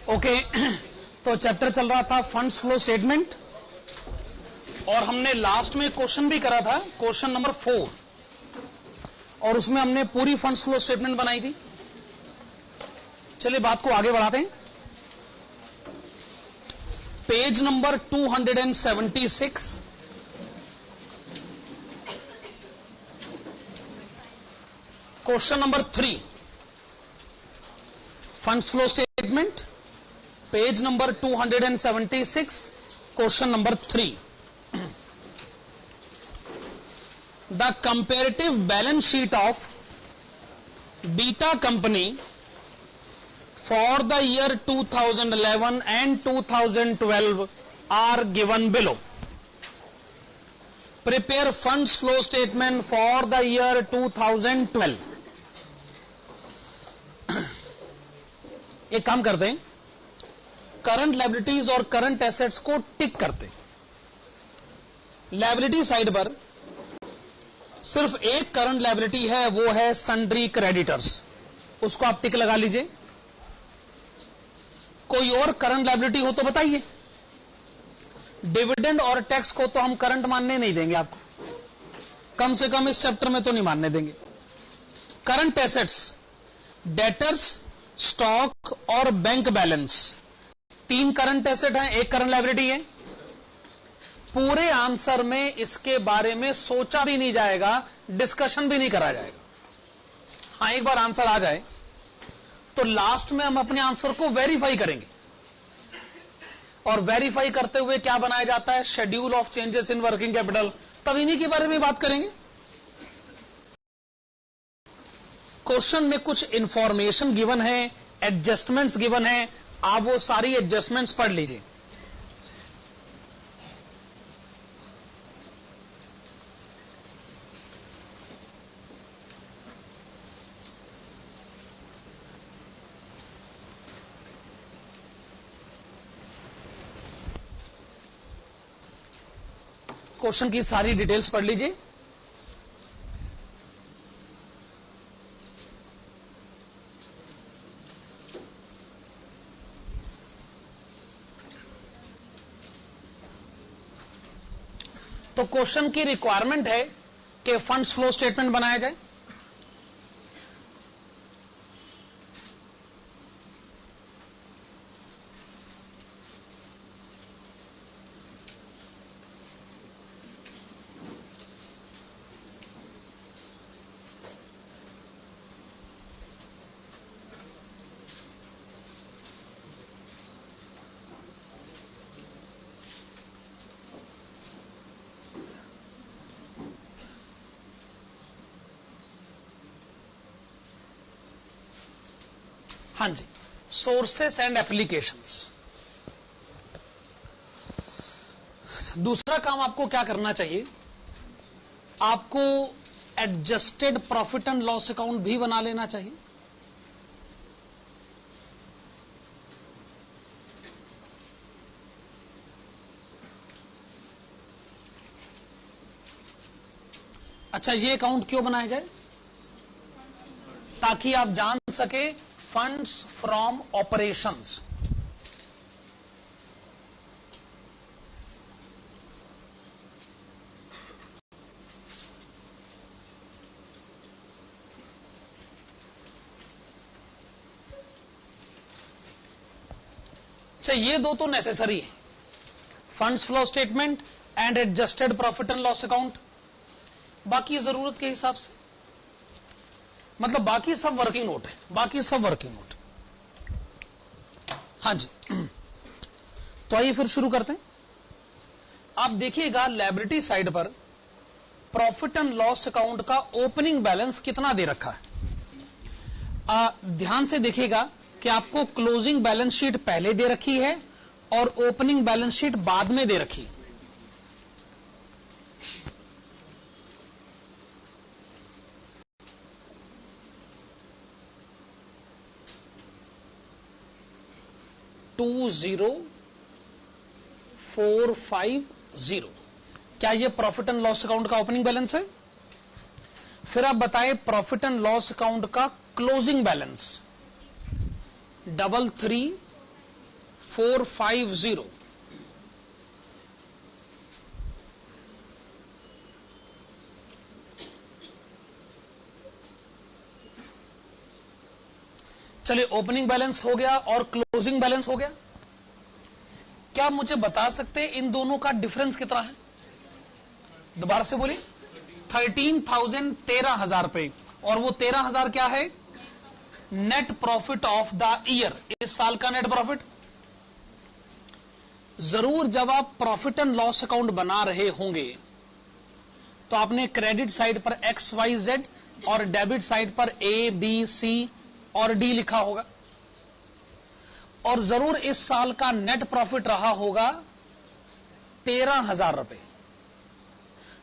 Okay तो chapter चल रहा था फंड्स फ्लो स्टेटमेंट और हमने लास्ट में क्वेश्चन भी करा था, क्वेश्चन नंबर 4, और उसमें हमने पूरी फंड्स फ्लो स्टेटमेंट बनाई थी। चलिए बात को आगे बढ़ाते हैं। Page number 276, question number 3, funds flow statement, page number 276, question number 3। The comparative balance sheet of Beta Company for the year 2011 and 2012 are given below. Prepare funds flow statement for the year 2012. एक काम करते हैं, current liabilities और current assets को टिक करते हैं। Liability side पर सिर्फ एक करंट लायबिलिटी है, वो है सन्ड्री क्रेडिटर्स, उसको आप टिक लगा लीजिए। कोई और करंट लायबिलिटी हो तो बताइए। डिविडेंड और टैक्स को तो हम करंट मानने नहीं देंगे आपको, कम से कम इस चैप्टर में तो नहीं मानने देंगे। करंट एसेट्स, डेटर्स, स्टॉक और बैंक बैलेंस, 3 करंट एसेट हैं, 1 करंट लायबिलिटी है। पूरे आंसर में इसके बारे में सोचा भी नहीं जाएगा, डिस्कशन भी नहीं करा जाएगा। हाँ, एक बार आंसर आ जाए तो लास्ट में हम अपने आंसर को वेरीफाई करेंगे, और वेरीफाई करते हुए क्या बनाया जाता है, schedule of changes in working capital, तब इन्हीं के बारे में बात करेंगे। क्वेश्चन में कुछ इंफॉर्मेशन गिवन है, एडजस्टमेंट्स गिवन है, आप वो सारी एडजस्टमेंट्स पढ़ लीजिए। क्वेश्चन की सारी डिटेल्स पढ़ लीजिए। तो क्वेश्चन की रिक्वायरमेंट है कि फंड्स फ्लो स्टेटमेंट बनाया जाए। हाँ जी, सोर्सेस एंड एप्लीकेशंस। दूसरा काम आपको क्या करना चाहिए, आपको adjusted profit and loss account भी बना लेना चाहिए। अच्छा, ये अकाउंट क्यों बनाया जाए, ताकि आप जान सके फंड्स फ्रॉम ऑपरेशंस। अच्छा, ये दो तो नेसेसरी है, funds flow statement and adjusted profit and loss account. बाकी जरूरत के हिसाब से, मतलब बाकी सब वर्किंग नोट है, बाकी सब वर्किंग नोट। हाँ जी, तो आइए फिर शुरू करते हैं। आप देखिएगा लायबिलिटी साइड पर प्रॉफिट एंड लॉस अकाउंट का ओपनिंग बैलेंस कितना दे रखा है। ध्यान से देखिएगा कि आपको क्लोजिंग बैलेंस शीट पहले दे रखी है और ओपनिंग बैलेंस शीट बाद में दे रखी है। $20,450, क्या ये प्रॉफिट एंड लॉस अकाउंट का ओपनिंग बैलेंस है? फिर आप बताएं प्रॉफिट एंड लॉस अकाउंट का क्लोजिंग बैलेंस 33,000 450। चलिए, ओपनिंग बैलेंस हो गया और क्लोजिंग बैलेंस हो गया। क्या मुझे बता सकते हैं इन दोनों का डिफरेंस कितना है? दोबारा से बोलिए। 13,000 13,000 रुपए, और वो 13,000 क्या है? Net profit of the year, इस साल का नेट प्रॉफिट। जरूर जब आप प्रॉफिट एंड लॉस अकाउंट बना रहे होंगे तो आपने क्रेडिट साइड पर XYZ और डेबिट साइड पर ABC और D लिखा होगा, और जरूर इस साल का नेट प्रॉफिट रहा होगा 13,000 रुपए,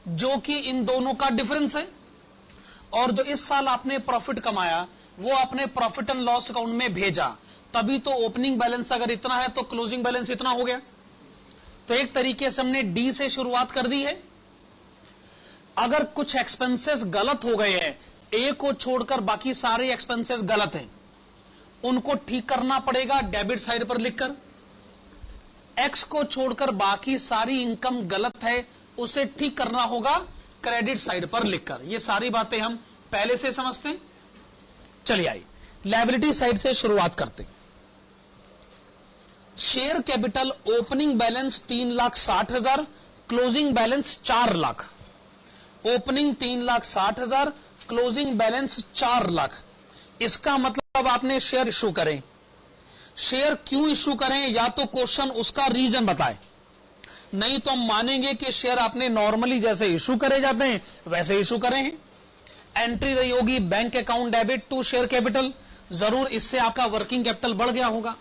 जो कि इन दोनों का डिफरेंस है। और जो इस साल आपने प्रॉफिट कमाया वो आपने प्रॉफिट एंड लॉस अकाउंट में भेजा, तभी तो ओपनिंग बैलेंस अगर इतना है तो क्लोजिंग बैलेंस इतना हो गया। तो एक तरीके से हमने डी से शुरुआत कर दी है। अगर कुछ एक्सपेंसेस गलत हो गए हैं, ए को छोड़कर बाकी सारे एक्सपेंसेस गलत हैं, उनको ठीक करना पड़ेगा डेबिट साइड पर लिखकर। एक्स को छोड़कर बाकी सारी इनकम गलत है, उसे ठीक करना होगा क्रेडिट साइड पर लिखकर। ये सारी बातें हम पहले से समझते हैं। चलिए आइए लायबिलिटी साइड से शुरुआत करते हैं। Share capital opening balance 3,60,000, closing balance 4 lakh. Opening 3,60,000, closing balance 4 lakh. इसका मतलब आपने शेयर इश्यू करें। शेयर क्यों इश्यू करें, या तो क्वेश्चन उसका रीजन बताए, नहीं तो हम मानेंगे कि शेयर आपने नॉर्मली जैसे इश्यू करे जाते हैं वैसे इश्यू करें हैं। एंट्री रही होगी bank account debit to share capital, जरूर इससे आपका वर्किंग कैपिटल बढ़ गया होगा।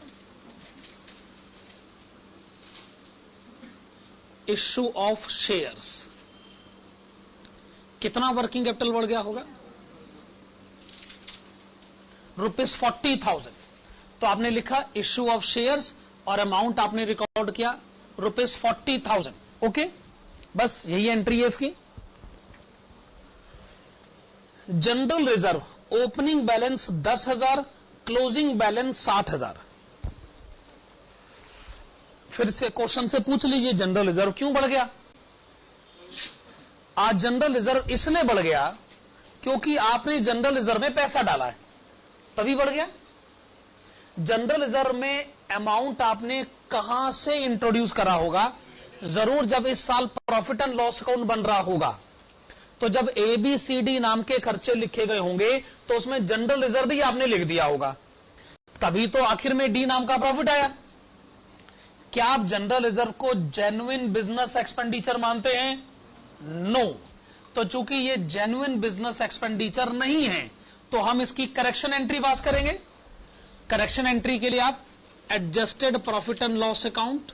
इश्यू ऑफ शेयर्स, कितना वर्किंग कैपिटल बढ़ गया होगा? ₹40,000। तो आपने लिखा इश्यू ऑफ शेयर्स और अमाउंट आपने रिकॉर्ड किया ₹40,000। ओके, बस यही एंट्री है इसकी। General reserve opening balance 10,000, closing balance 7,000। फिर से क्वेश्चन से पूछ लीजिए जनरल रिजर्व क्यों बढ़ गया। आज जनरल रिजर्व इसलिए बढ़ गया क्योंकि आपने जनरल रिजर्व में पैसा डाला है, तभी बढ़ गया। जनरल रिजर्व में अमाउंट आपने कहां से इंट्रोड्यूस करा होगा? जरूर जब इस साल प्रॉफिट एंड लॉस अकाउंट बन रहा होगा, तो जब ABCD नाम के खर्चे लिखे गए होंगे तो उसमें जनरल रिजर्व भी आपने लिख दिया होगा, तभी तो आखिर में D नाम का प्रॉफिट आया। क्या आप जनरल रिजर्व को जेन्युइन बिजनेस एक्सपेंडिचर मानते हैं? नो। तो चूंकि ये जेन्युइन बिजनेस एक्सपेंडिचर नहीं है तो हम इसकी करेक्शन एंट्री पास करेंगे। करेक्शन एंट्री के लिए आप adjusted profit and loss account,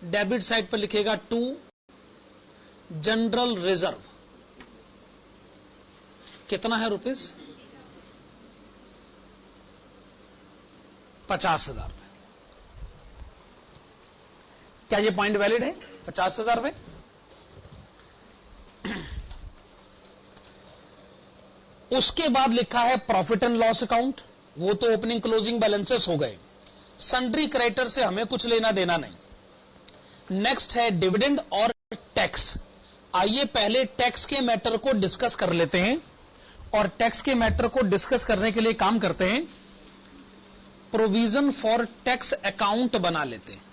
debit side पर लिखेगा 2 जनरल रिजर्व, कितना है रुपीस? 50,000। क्या ये पॉइंट वैलिड है? 50,000 रुपए। उसके बाद लिखा है प्रॉफिट एंड लॉस अकाउंट, वो तो ओपनिंग क्लोजिंग बैलेंसेस हो गए। सन्ड्री क्रेडिटर से हमें कुछ लेना देना नहीं। नेक्स्ट है डिविडेंड और टैक्स। आइए पहले टैक्स के मैटर को डिस्कस कर लेते हैं, और टैक्स के मैटर को डिस्कस करने के लिए काम करते हैं, प्रोविजन फॉर टैक्स अकाउंट बना लेते हैं।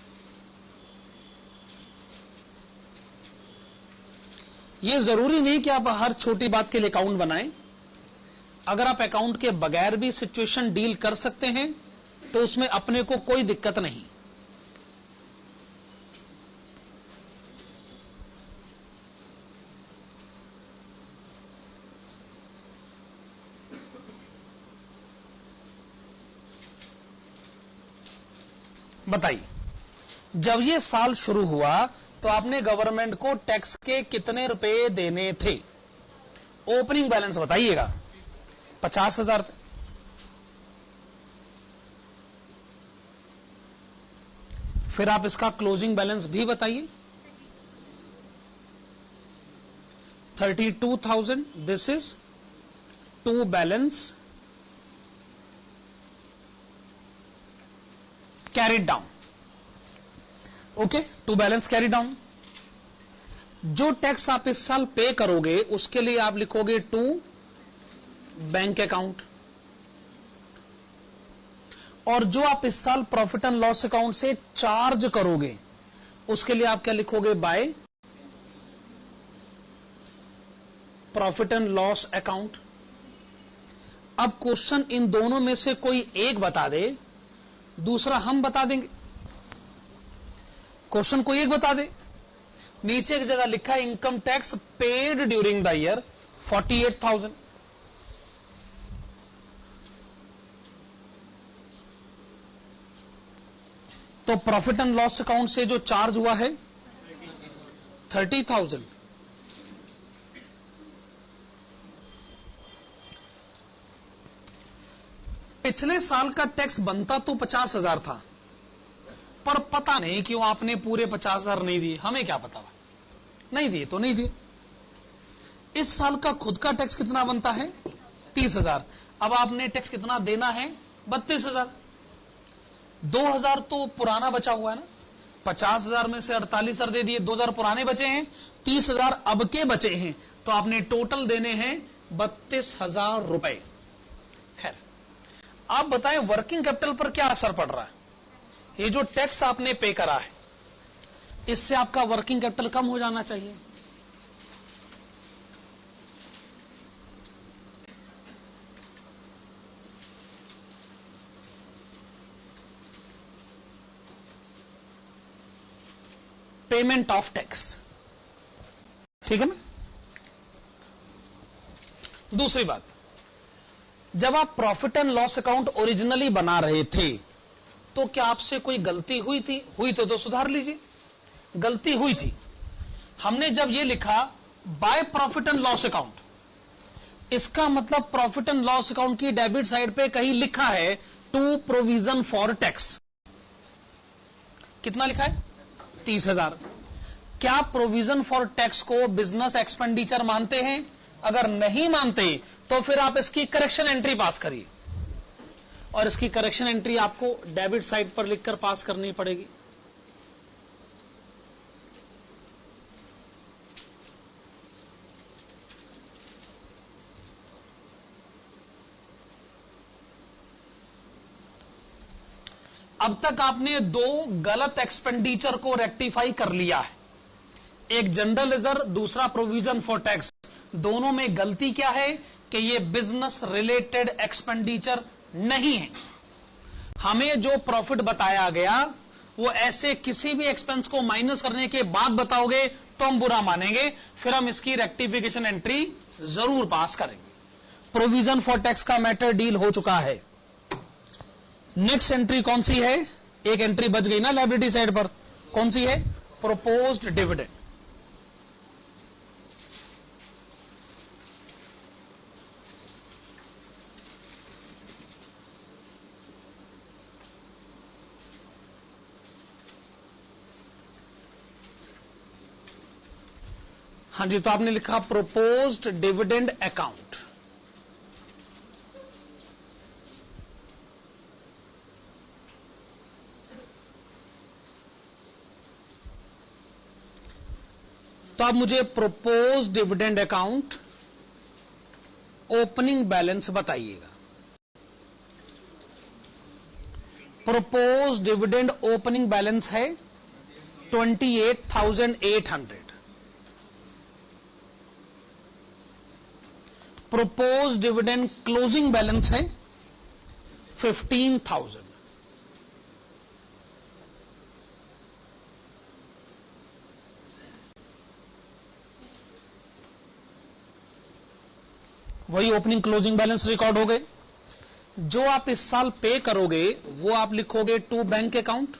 यह जरूरी नहीं कि आप हर छोटी बात के लिए अकाउंट बनाएं। अगर आप अकाउंट के बगैर भी सिचुएशन डील कर सकते हैं तो उसमें अपने को कोई दिक्कत नहीं। बताइए, जब ये साल शुरू हुआ तो आपने गवर्नमेंट को टैक्स के कितने रुपए देने थे? ओपनिंग बैलेंस बताइएगा। 50,000 रुपए। फिर आप इसका क्लोजिंग बैलेंस भी बताइए। 32,000। This is to balance carried down. Okay, to balance carry down. जो टैक्स आप इस साल पे करोगे उसके लिए आप लिखोगे टू बैंक अकाउंट, और जो आप इस साल प्रॉफिट एंड लॉस अकाउंट से चार्ज करोगे उसके लिए आप क्या लिखोगे, by profit and loss account. अब क्वेश्चन इन दोनों में से कोई एक बता दे, दूसरा हम बता देंगे। क्वेश्चन कोई एक बता दे। नीचे एक जगह लिखा है income tax paid during the year 48,000। तो प्रॉफिट एंड लॉस अकाउंट से जो चार्ज हुआ है 30,000। पिछले साल का टैक्स बनता तो 50,000 था, पर पता नहीं क्यों आपने पूरे 50,000 नहीं दिए। हमें क्या पता, नहीं दिए तो नहीं दिए। इस साल का खुद का टैक्स कितना बनता है, 30,000। अब आपने टैक्स कितना देना है, 32,000। 2,000 तो पुराना बचा हुआ है ना, 50,000 में से 48,000 दे दिए, 2,000 पुराने बचे हैं, 30,000 अब के बचे हैं, तो आपने टोटल देने हैं 32,000 रुपए। खैर, आप बताएं वर्किंग कैपिटल पर क्या असर पड़ रहा है। ये जो टैक्स आपने पे करा है इससे आपका वर्किंग कैपिटल कम हो जाना चाहिए। पेमेंट ऑफ टैक्स, ठीक है ना। दूसरी बात, जब आप profit and loss account originally बना रहे थे तो क्या आपसे कोई गलती हुई थी, हुई तो सुधार लीजिए। गलती हुई थी, हमने जब ये लिखा by profit and loss account, इसका मतलब प्रॉफिट एंड लॉस अकाउंट की डेबिट साइड पे कहीं लिखा है टू प्रोविजन फॉर टैक्स। कितना लिखा है, 30,000। क्या प्रोविजन फॉर टैक्स को बिजनेस एक्सपेंडिचर मानते हैं? अगर नहीं मानते तो फिर आप इसकी करेक्शन एंट्री पास करिए, और इसकी करेक्शन एंट्री आपको डेबिट साइड पर लिखकर पास करनी पड़ेगी। अब तक आपने दो गलत एक्सपेंडिचर को रेक्टिफाई कर लिया है, एक जनरल रिजर्व, दूसरा प्रोविजन फॉर टैक्स। दोनों में गलती क्या है कि ये बिजनेस रिलेटेड एक्सपेंडिचर नहीं है। हमें जो प्रॉफिट बताया गया वो ऐसे किसी भी एक्सपेंस को माइनस करने के बाद बताओगे तो हम बुरा मानेंगे, फिर हम इसकी रेक्टिफिकेशन एंट्री जरूर पास करेंगे। प्रोविजन फॉर टैक्स का मैटर डील हो चुका है। नेक्स्ट एंट्री कौन सी है, एक एंट्री बच गई ना लायबिलिटी साइड पर, कौन सी है, प्रोपोज्ड डिविडेंड। हाँ जी, तो आपने लिखा प्रोपोज्ड डिविडेंड अकाउंट। तो आप मुझे proposed dividend account opening balance बताइएगा। प्रोपोज्ड डिविडेंड ओपनिंग बैलेंस है 28,800। प्रोपोज्ड डिविडेंड क्लोजिंग बैलेंस है 15,000। वही ओपनिंग क्लोजिंग बैलेंस रिकॉर्ड हो गए। जो आप इस साल पे करोगे वो आप लिखोगे टू बैंक अकाउंट,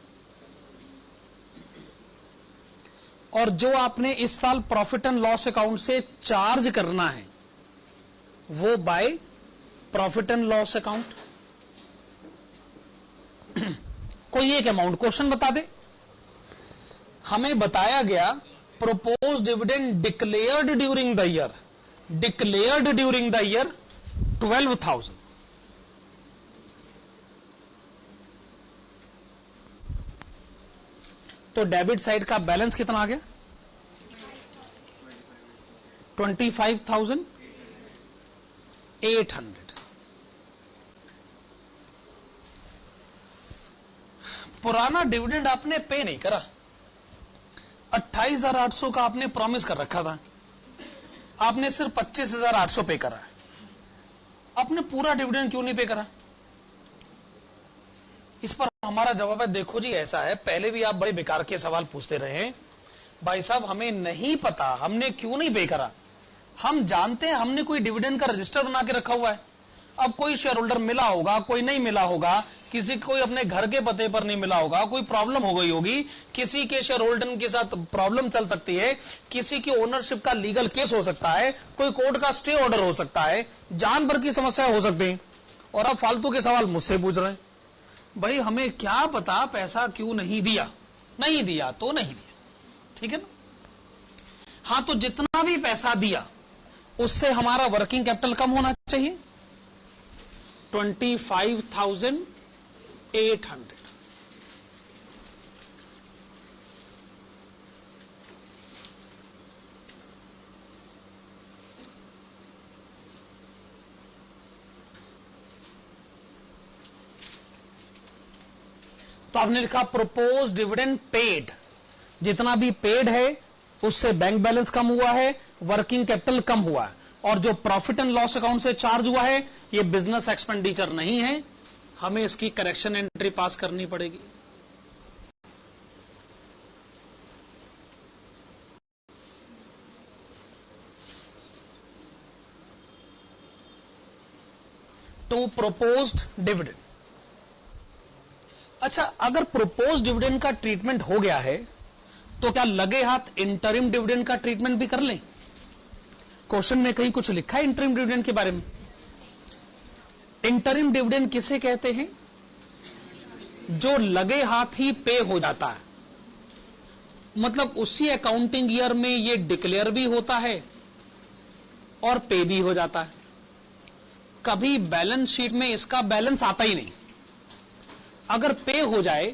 और जो आपने इस साल प्रॉफिट एंड लॉस अकाउंट से चार्ज करना है वो by profit and loss account. कोई एक अमाउंट क्वेश्चन बता दे। हमें बताया गया propose dividend declared during the year, declared during the year 12,000। तो डेबिट साइड का बैलेंस कितना आ गया? 25,800। पुराना डिविडेंड आपने पे नहीं करा, 28,800 का आपने प्रॉमिस कर रखा था, आपने सिर्फ 25,800 पे करा है। आपने पूरा डिविडेंड क्यों नहीं पे करा? इस पर हमारा जवाब है, देखो जी ऐसा है, पहले भी आप बड़े बेकार के सवाल पूछते रहे हैं। भाई साहब हमें नहीं पता हमने क्यों नहीं पे करा, हम जानते हैं हमने कोई डिविडेंड का रजिस्टर बना के रखा हुआ है। अब कोई शेयर होल्डर मिला होगा, कोई नहीं मिला होगा, किसी कोई अपने घर के पते पर नहीं मिला होगा, कोई प्रॉब्लम हो गई होगी, किसी के शेयर होल्डर के साथ प्रॉब्लम चल सकती है, किसी की ओनरशिप का लीगल केस हो सकता है, कोई कोर्ट का स्टे ऑर्डर हो सकता है, जान भर की समस्या हो सकती है, और आप फालतू के सवाल मुझसे पूछ रहे हैं। भाई हमें क्या पता पैसा क्यों नहीं दिया, नहीं दिया तो नहीं दिया, ठीक है ना। हां तो जितना भी पैसा दिया उससे हमारा वर्किंग कैपिटल कम होना चाहिए, 25,800। तो आपने लिखा प्रोपोज डिविडेंड पेड, जितना भी पेड है उससे बैंक बैलेंस कम हुआ है, वर्किंग कैपिटल कम हुआ है, और जो प्रॉफिट एंड लॉस अकाउंट से चार्ज हुआ है ये बिजनेस एक्सपेंडिचर नहीं है, हमें इसकी करेक्शन एंट्री पास करनी पड़ेगी। To proposed dividend. अच्छा, अगर प्रोपोज डिविडेंड का ट्रीटमेंट हो गया है तो क्या लगे हाथ इंटरिम डिविडेंड का ट्रीटमेंट भी कर लें? क्वेश्चन में कहीं कुछ लिखा है इंटरिम डिविडेंड के बारे में? इंटरिम डिविडेंड किसे कहते हैं? जो लगे हाथ ही पे हो जाता है, मतलब उसी अकाउंटिंग ईयर में ये डिक्लेयर भी होता है और पे भी हो जाता है। कभी बैलेंस शीट में इसका बैलेंस आता ही नहीं। अगर पे हो जाए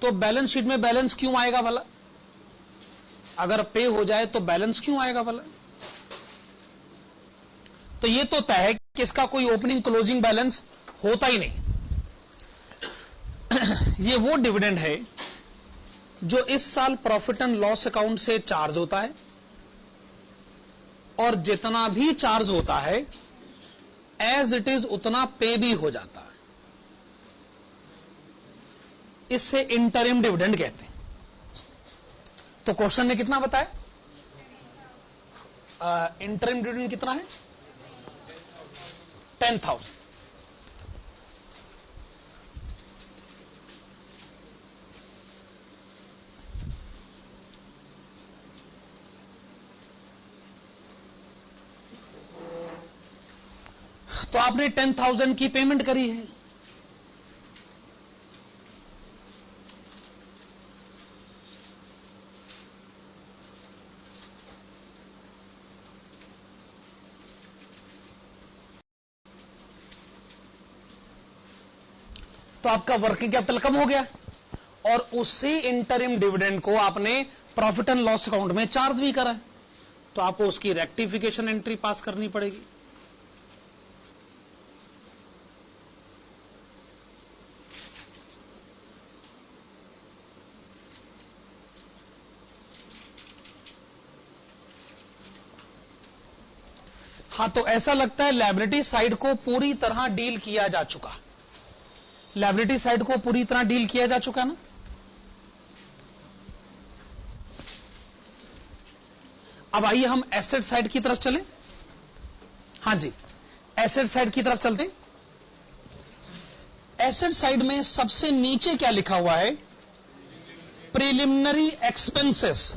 तो बैलेंस शीट में बैलेंस क्यों आएगा भला? अगर पे हो जाए तो बैलेंस क्यों आएगा भला? तो ये तो तय है कि इसका कोई ओपनिंग क्लोजिंग बैलेंस होता ही नहीं। ये वो डिविडेंड है जो इस साल प्रॉफिट एंड लॉस अकाउंट से चार्ज होता है, और जितना भी चार्ज होता है एज इट इज उतना पे भी हो जाता है। इससे इंटरिम डिविडेंड कहते हैं। तो क्वेश्चन ने कितना बताया? इंटरिम डिविडेंड कितना है? 10,000। तो आपने 10,000 की पेमेंट करी है, तो आपका वर्किंग कैपिटल कम हो गया, और उसी इंटरिम डिविडेंड को आपने प्रॉफिट एंड लॉस अकाउंट में चार्ज भी करा है, तो आपको उसकी रेक्टिफिकेशन एंट्री पास करनी पड़ेगी। हां, तो ऐसा लगता है लायबिलिटी साइड को पूरी तरह डील किया जा चुका, लायबिलिटी साइड को पूरी तरह डील किया जा चुका ना। अब आइए हम एसेट साइड की तरफ चलें। हां जी, एसेट साइड की तरफ चलते। एसेट साइड में सबसे नीचे क्या लिखा हुआ है? प्रिलिमिनरी एक्सपेंसेस,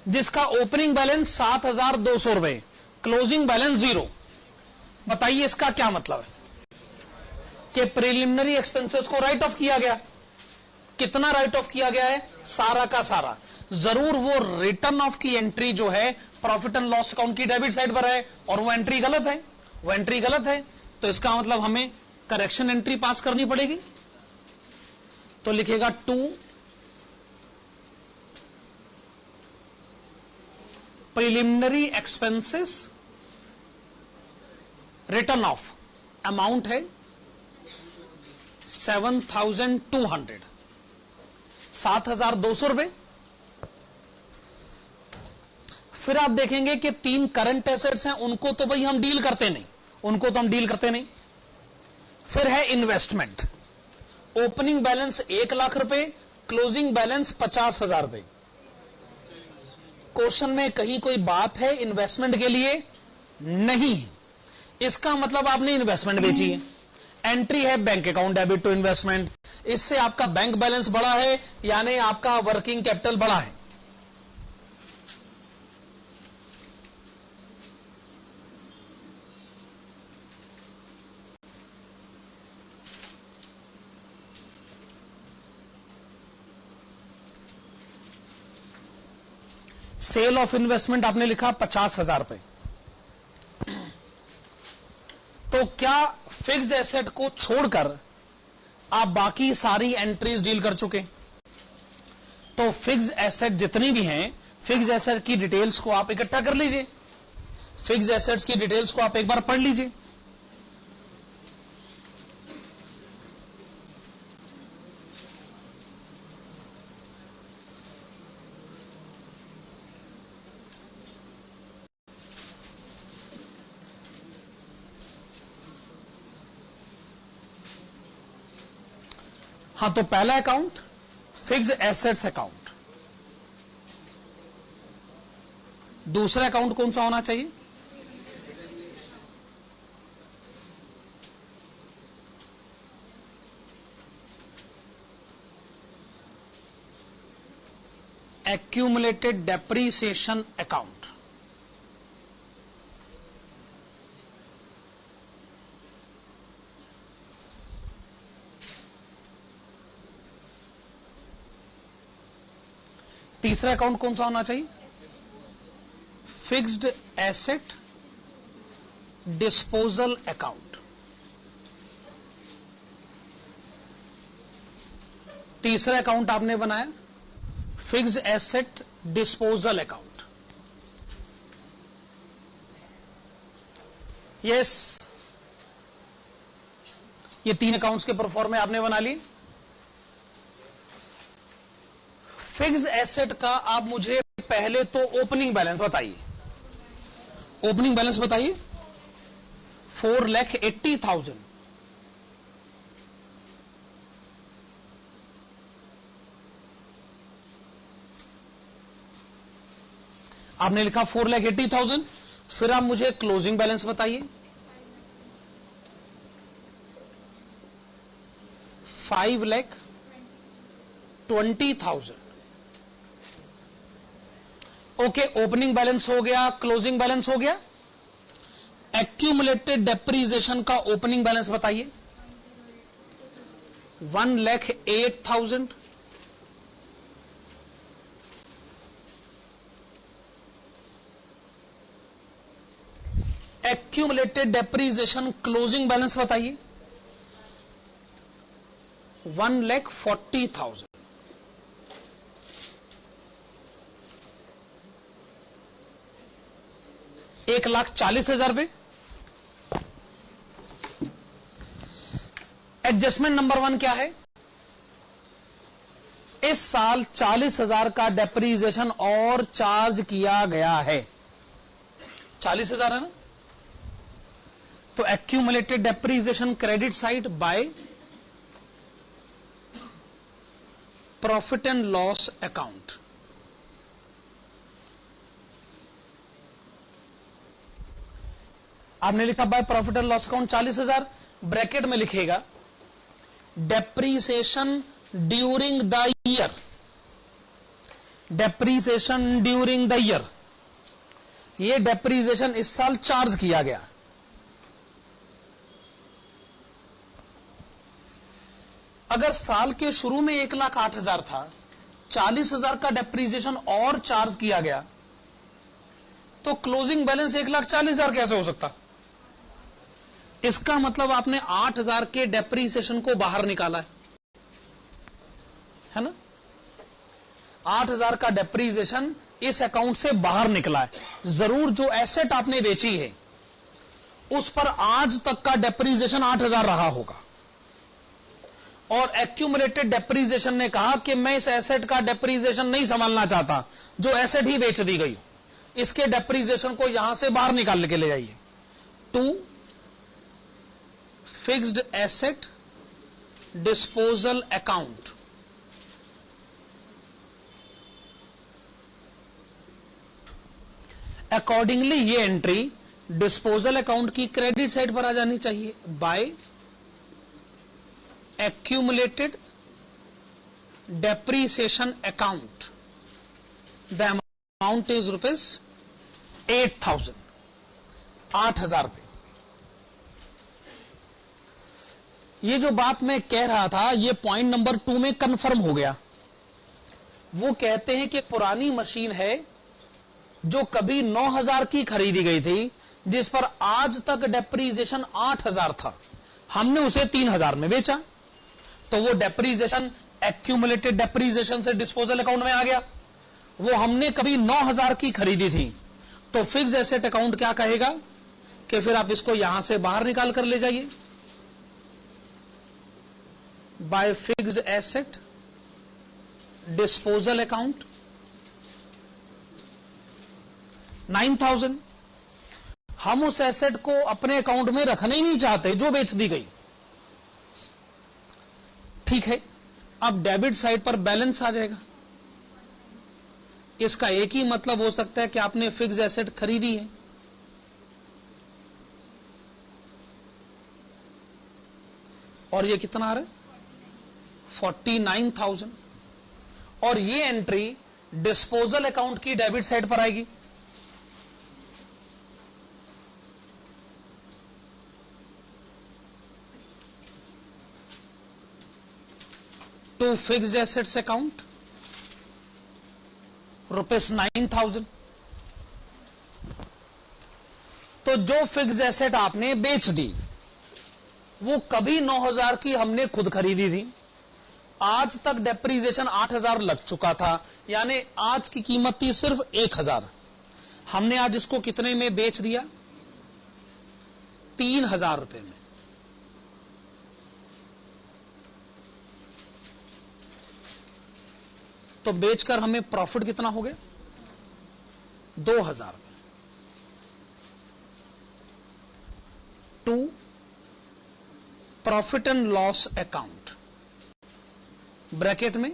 जिसका ओपनिंग बैलेंस 7,200 रुपए, क्लोजिंग बैलेंस 0। बताइए इसका क्या मतलब है? कि प्रिलिमिनरी एक्सपेंसेस को राइट ऑफ किया गया। कितना राइट ऑफ किया गया है? सारा का सारा। जरूर वो रिटर्न ऑफ की एंट्री जो है प्रॉफिट एंड लॉस अकाउंट की डेबिट साइड पर है, और वो एंट्री गलत है, वो एंट्री गलत है, तो इसका मतलब हमें करेक्शन एंट्री पास करनी पड़ेगी। तो लिखेगा to preliminary expenses written off amount है 7,200, 7,200 रुपए। फिर आप देखेंगे कि 3 करंट एसेट्स हैं, उनको तो भाई हम डील करते नहीं, फिर है इन्वेस्टमेंट, ओपनिंग बैलेंस 1 लाख रुपए, क्लोजिंग बैलेंस 50,000 रुपए। क्वेश्चन में कहीं कोई बात है इन्वेस्टमेंट के लिए? नहीं। इसका मतलब आपने इन्वेस्टमेंट बेची है, एंट्री है bank account debit to investment, इससे आपका बैंक बैलेंस बढ़ा है, यानी आपका वर्किंग कैपिटल बढ़ा है। सेल ऑफ इन्वेस्टमेंट आपने लिखा 50,000 रुपए। तो क्या फिक्स्ड एसेट को छोड़कर आप बाकी सारी एंट्रीज डील कर चुके? तो फिक्स्ड एसेट जितनी भी हैं, फिक्स्ड एसेट की डिटेल्स को आप इकट्ठा कर लीजिए, फिक्स्ड एसेट्स की डिटेल्स को आप एक बार पढ़ लीजिए। हाँ, तो पहला अकाउंट फिक्स्ड एसेट्स अकाउंट, दूसरा अकाउंट कौन सा होना चाहिए? Accumulated depreciation account. तीसरा अकाउंट कौन सा होना चाहिए? Fixed asset disposal account. तीसरा अकाउंट आपने बनाया fixed asset disposal account. Yes, ये 3 अकाउंट्स के परफॉर्मे आपने बना ली। फिक्स्ड एसेट का आप मुझे पहले तो ओपनिंग बैलेंस बताइए, ओपनिंग बैलेंस बताइए। 4,80,000। आपने लिखा 4,80,000। फिर आप मुझे क्लोजिंग बैलेंस बताइए। 5,20,000। ओके, ओपनिंग बैलेंस हो गया, क्लोजिंग बैलेंस हो गया। एक्यूमुलेटेड डेप्रीसिएशन का ओपनिंग बैलेंस बताइए। 1,08,000। एक्यूमुलेटेड डेप्रीसिएशन क्लोजिंग बैलेंस बताइए। 1,40,000। ₹1,40,000। एडजस्टमेंट नंबर 1 क्या है? इस साल 40,000 का डेप्रीसिएशन और चार्ज किया गया है। 40,000 है ना? तो accumulated depreciation credit side by profit and loss account. आपने लिखा by profit and loss account 40,000, bracket में लिखेगा depreciation during the year, depreciation during the year. ये डेप्रीसिएशन इस साल चार्ज किया गया। अगर साल के शुरू में 1,08,000 था, 40,000 का डेप्रीसिएशन और चार्ज किया गया, तो क्लोजिंग बैलेंस 1,40,000 कैसे हो सकता? इसका मतलब आपने 8,000 के डेप्रीसिएशन को बाहर निकाला है ना? 8,000 का डेप्रीसिएशन इस अकाउंट से बाहर निकला है, जरूर जो एसेट आपने बेची है उस पर आज तक का डेप्रीसिएशन 8,000 रहा होगा, और एक्यूमुलेटेड डेप्रीसिएशन ने कहा कि मैं इस एसेट का डेप्रीसिएशन नहीं संभालना चाहता, जो एसेट ही बेच दी गई, इसके डेप्रीसिएशन को यहां से बाहर निकाल के ले जाइए। To fixed asset disposal account, accordingly ये एंट्री डिस्पोजल अकाउंट की क्रेडिट साइड पर आ जानी चाहिए। By accumulated depreciation account, the amount is ₹8,000, 8,000 रुपए। ये जो बात मैं कह रहा था ये पॉइंट नंबर 2 में कंफर्म हो गया। वो कहते हैं कि पुरानी मशीन है जो कभी 9,000 की खरीदी गई थी, जिस पर आज तक डेप्रीसिएशन 8,000 था, हमने उसे 3,000 में बेचा, तो वो डेप्रीसिएशन एक्यूमुलेटेड डेप्रीसिएशन से डिस्पोजल अकाउंट में आ गया। वो हमने कभी 9,000 की खरीदी थी, तो फिक्स्ड एसेट अकाउंट क्या कहेगा कि फिर आप इसको यहां से बाहर निकाल कर ले जाइए। Bye fixed asset disposal account 9,000, हम उस एसेट को अपने अकाउंट में रखना ही नहीं चाहते जो बेच दी गई, ठीक है। अब डेबिट साइड पर बैलेंस आ जाएगा। इसका एक ही मतलब हो सकता है कि आपने फिक्स एसेट खरीदी है, और ये कितना आ रहा है 49,000, और ये एंट्री डिस्पोजल अकाउंट की डेबिट साइड पर आएगी। To fixed assets account ₹9,000। तो जो फिक्स्ड एसेट आपने बेच दी वो कभी 9,000 की हमने खुद खरीदी थी, आज तक डेप्रीसिएशन 8,000 लग चुका था, यानी आज की कीमत थी सिर्फ 1,000, हमने आज इसको कितने में बेच दिया 3,000 रुपए में। तो बेचकर हमें प्रॉफिट कितना हो गया 2,000। To profit and loss account, bracket में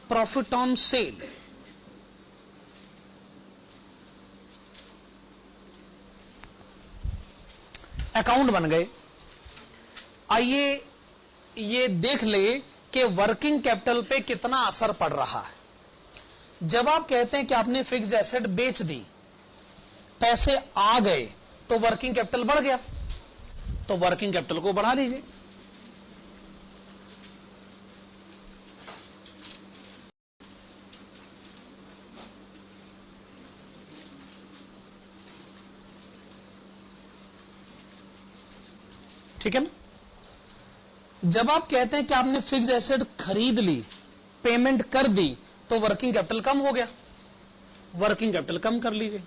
प्रॉफिट ऑन सेल, अकाउंट बन गए। आइए ये देख ले कि वर्किंग कैपिटल पे कितना असर पड़ रहा है। जब आप कहते हैं कि आपने फिक्स एसेट बेच दी, पैसे आ गए, तो वर्किंग कैपिटल बढ़ गया, तो वर्किंग कैपिटल को बढ़ा लीजिए। ठीक है ना। जब आप कहते हैं कि आपने फिक्स एसेट खरीद ली, पेमेंट कर दी, तो वर्किंग कैपिटल कम हो गया, वर्किंग कैपिटल कम कर लीजिए।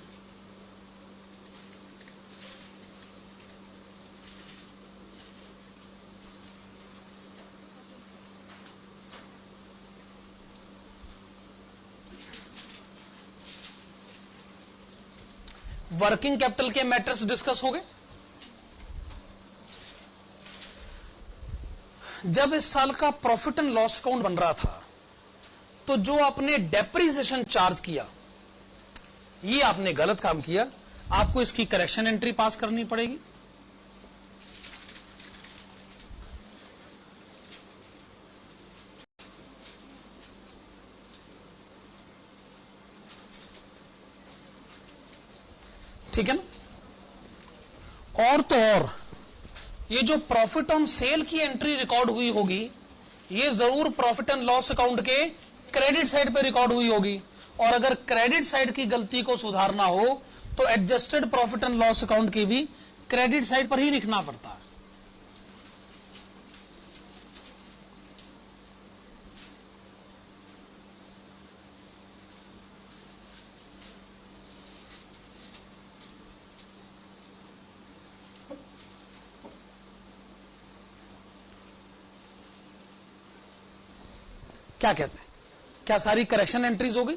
वर्किंग कैपिटल के मैटर्स डिस्कस हो गए। जब इस साल का प्रॉफिट एंड लॉस अकाउंट बन रहा था, तो जो आपने डेप्रीसिएशन चार्ज किया, ये आपने गलत काम किया, आपको इसकी करेक्शन एंट्री पास करनी पड़ेगी। ठीक है ना। और तो और ये जो प्रॉफिट ऑन सेल की एंट्री रिकॉर्ड हुई होगी, ये जरूर प्रॉफिट एंड लॉस अकाउंट के क्रेडिट साइड पे रिकॉर्ड हुई होगी, और अगर क्रेडिट साइड की गलती को सुधारना हो तो adjusted profit and loss account की भी क्रेडिट साइड पर ही लिखना पड़ता है। क्या कहते हैं? क्या सारी करेक्शन एंट्रीज हो गई?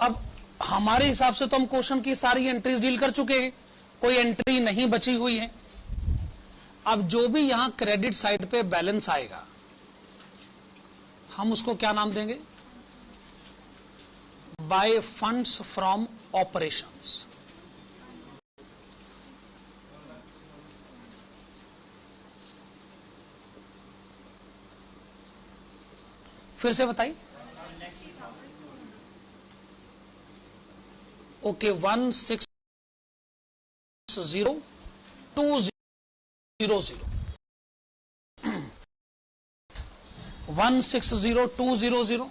अब हमारे हिसाब से तो हम क्वेश्चन की सारी एंट्रीज डील कर चुके हैं, कोई एंट्री नहीं बची हुई है। अब जो भी यहां क्रेडिट साइड पे बैलेंस आएगा, हम उसको क्या नाम देंगे? By funds from operations. फिर से बताइए। ओके, 160,200 160,200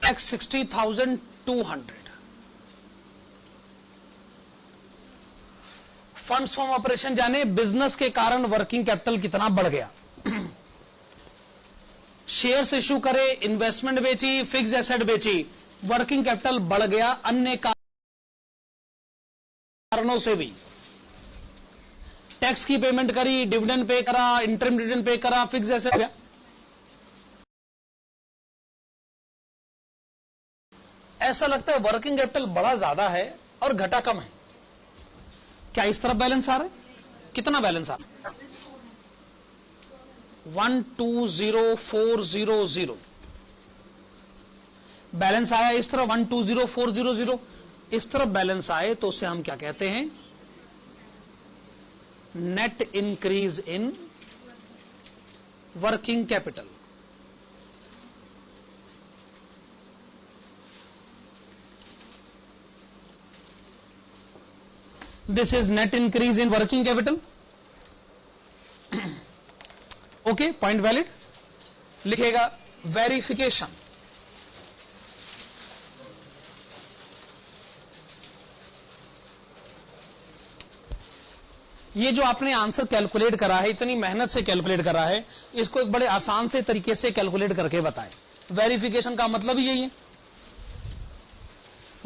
60,200 फंड्स फ्रॉम ऑपरेशन, जाने बिजनेस के कारण वर्किंग कैपिटल कितना बढ़ गया। शेयर्स इश्यू करे, इन्वेस्टमेंट बेची, फिक्स एसेट बेची, वर्किंग कैपिटल बढ़ गया अन्य कारणों से भी। टैक्स की पेमेंट करी, डिविडेंड पे करा, इंटरम डिविडेंड पे करा, फिक्स एसेट गया। ऐसा लगता है वर्किंग कैपिटल बड़ा ज्यादा है और घटा कम है। क्या इस तरफ बैलेंस आ रहा है? कितना बैलेंस आ रहा है? 120,400 बैलेंस आया इस तरफ, 120,400 इस तरफ बैलेंस आए तो उसे हम क्या कहते हैं? Net increase in working capital. This is net increase in working capital. Okay, point valid. लिखेगा वेरिफिकेशन। ये जो आपने आंसर कैलकुलेट करा है, इतनी मेहनत से कैलकुलेट करा है, इसको एक बड़े आसान से तरीके से कैलकुलेट करके बताएं। वेरिफिकेशन का मतलब यही है।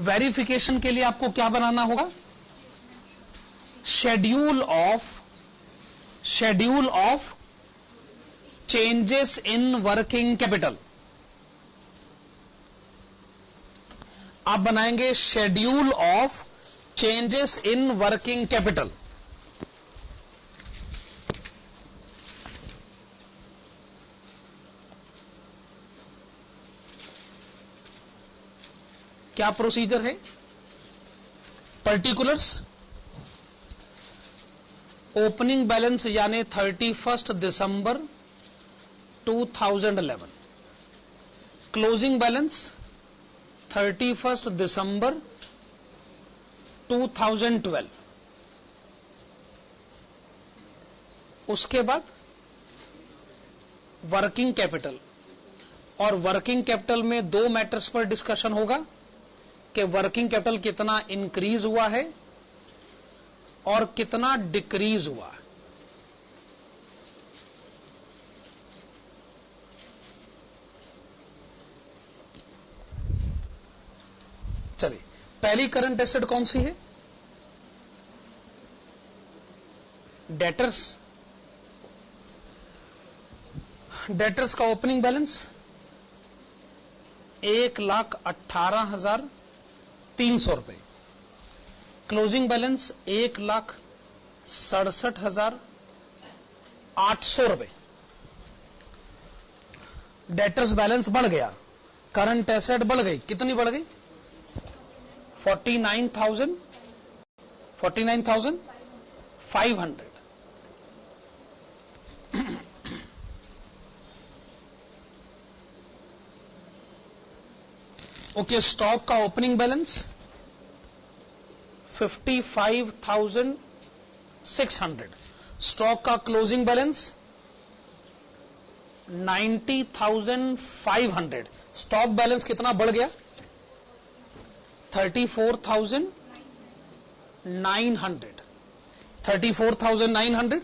वेरिफिकेशन के लिए आपको क्या बनाना होगा? Schedule of changes in working capital. आप बनाएंगे schedule of changes in working capital. क्या प्रोसीजर है? पर्टिकुलर्स, ओपनिंग बैलेंस यानी 31 दिसंबर 2011, क्लोजिंग बैलेंस 31 दिसंबर 2012। उसके बाद वर्किंग कैपिटल, और वर्किंग कैपिटल में दो मैटर्स पर डिस्कशन होगा कि वर्किंग कैपिटल कितना इंक्रीज हुआ है और कितना डिक्रीज हुआ है। चलिए, पहली करंट एसेट कौन सी है? डेटर्स। डेटर्स का ओपनिंग बैलेंस 1,18,300 रुपए, क्लोजिंग बैलेंस 1,67,800 रुपए। डेटर्स बैलेंस बढ़ गया, करंट एसेट बढ़ गई। कितनी बढ़ गई? 49,500। ओके, स्टॉक का ओपनिंग बैलेंस 55,600। स्टॉक का क्लोजिंग बैलेंस 90,500। स्टॉक बैलेंस कितना बढ़ गया? 34,900। 34,900।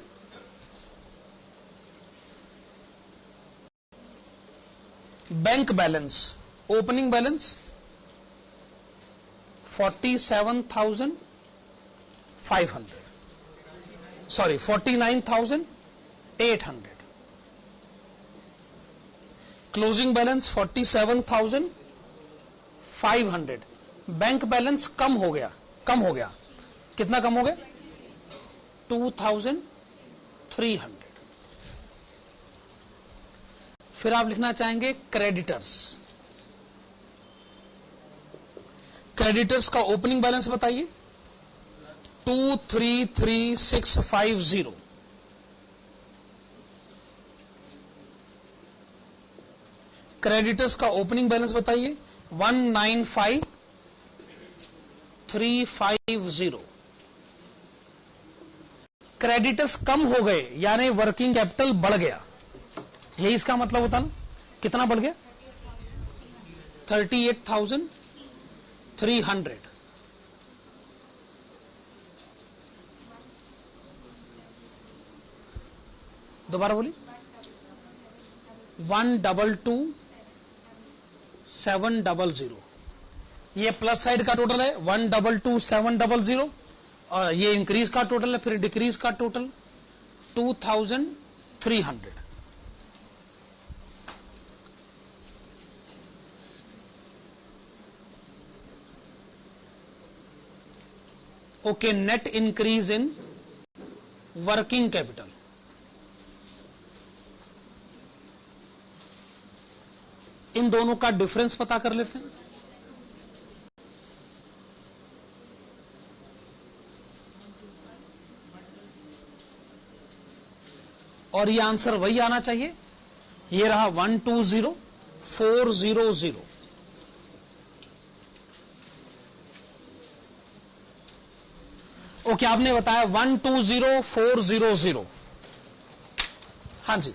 Bank balance, opening balance 47,000 500, sorry 49,800, closing balance 47,500, bank balance कम हो गया, कितना कम हो गया? 2,300। फिर आप लिखना चाहेंगे क्रेडिटर्स। क्रेडिटर्स का ओपनिंग बैलेंस बताइए, 233,650। क्रेडिटर्स का ओपनिंग बैलेंस बताइए, 195,350। क्रेडिटर्स कम हो गए यानी वर्किंग कैपिटल बढ़ गया, यही इसका मतलब होता ना। कितना बढ़ गया? 38,300। दोबारा बोली, 122,700। ये प्लस साइड का टोटल है 122,700, और ये इंक्रीज का टोटल है, फिर डिक्रीज का total 2,300। Okay, net increase in working capital. इन दोनों का डिफरेंस पता कर लेते हैं। और ये आंसर वही आना चाहिए, ये रहा 120,400। ओके, आपने बताया 120,400। हाँ जी,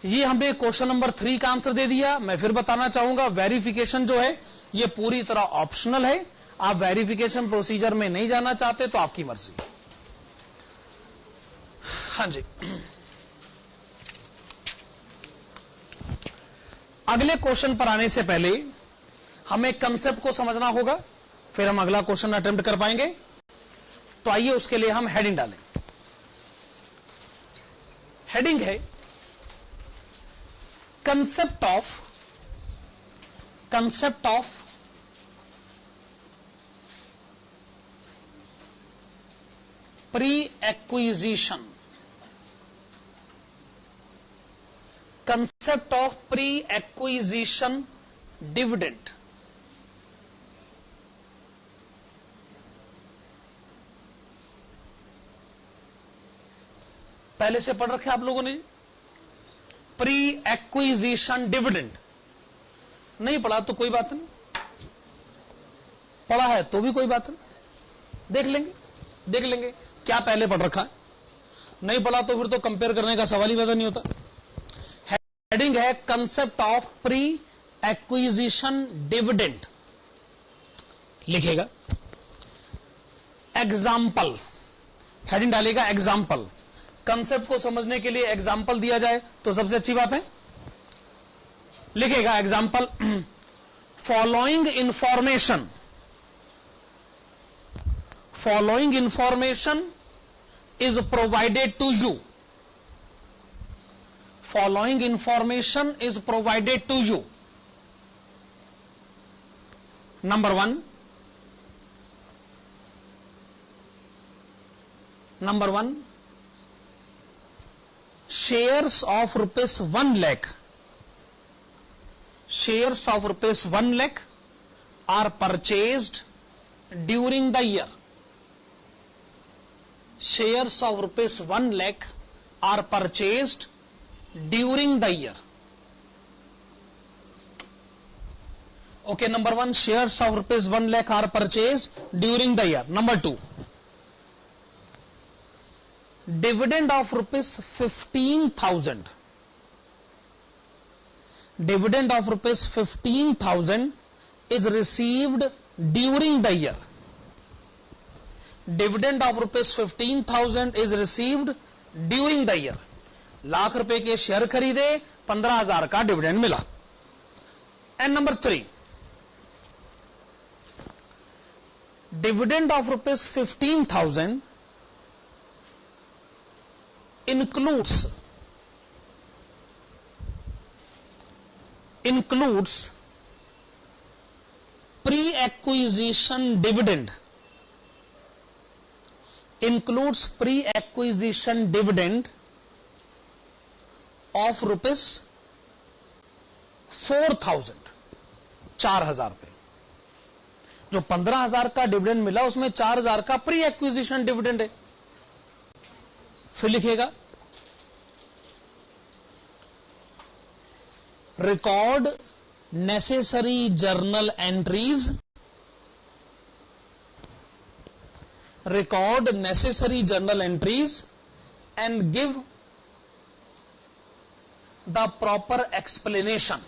ये हमें क्वेश्चन नंबर 3 का आंसर दे दिया। मैं फिर बताना चाहूंगा, वेरिफिकेशन जो है ये पूरी तरह ऑप्शनल है। आप वेरिफिकेशन प्रोसीजर में नहीं जाना चाहते तो आपकी मर्जी। हाँ जी, अगले क्वेश्चन पर आने से पहले हमें कंसेप्ट को समझना होगा, फिर हम अगला क्वेश्चन अटेम्प्ट कर पाएंगे। तो आइए उसके लिए हम हेडिंग डालें। हेडिंग है concept of pre acquisition. Concept of pre acquisition dividend. पहले से पढ़ रखे आप लोगों ने? प्री एक्विजिशन डिविडेंड नहीं पढ़ा तो कोई बात नहीं, पढ़ा है तो भी कोई बात नहीं, देख लेंगे क्या पहले पढ़ रखा है। नहीं पढ़ा तो फिर तो कंपेयर करने का सवाल ही पैदा नहीं होता। हेडिंग है concept of pre acquisition dividend. लिखेगा एग्जाम्पल, हेडिंग डालेगा एग्जाम्पल। कंसेप्ट को समझने के लिए एग्जाम्पल दिया जाए तो सबसे अच्छी बात है। लिखेगा example, following information is provided to you. Following information is provided to you. Number 1, shares of rupees 1 lakh, shares of rupees 1 lakh are purchased during the year. Shares of rupees 1 lakh are purchased during the year. Okay, number 1, shares of rupees 1 lakh are purchased during the year. Number 2, dividend of rupees 15,000. Dividend of rupees 15,000 is received during the year. Dividend of rupees 15,000 is received during the year. Lakh रुपए के share खरीदे, 15,000 का dividend मिला। And number 3, dividend of rupees 15,000 includes pre-acquisition dividend, of rupees 4,000, 4,000 रुपए। जो 15,000 का dividend मिला उसमें 4,000 का प्री एक्विजिशन डिविडेंड है। फिर लिखेगा record necessary journal entries, and give the proper explanation.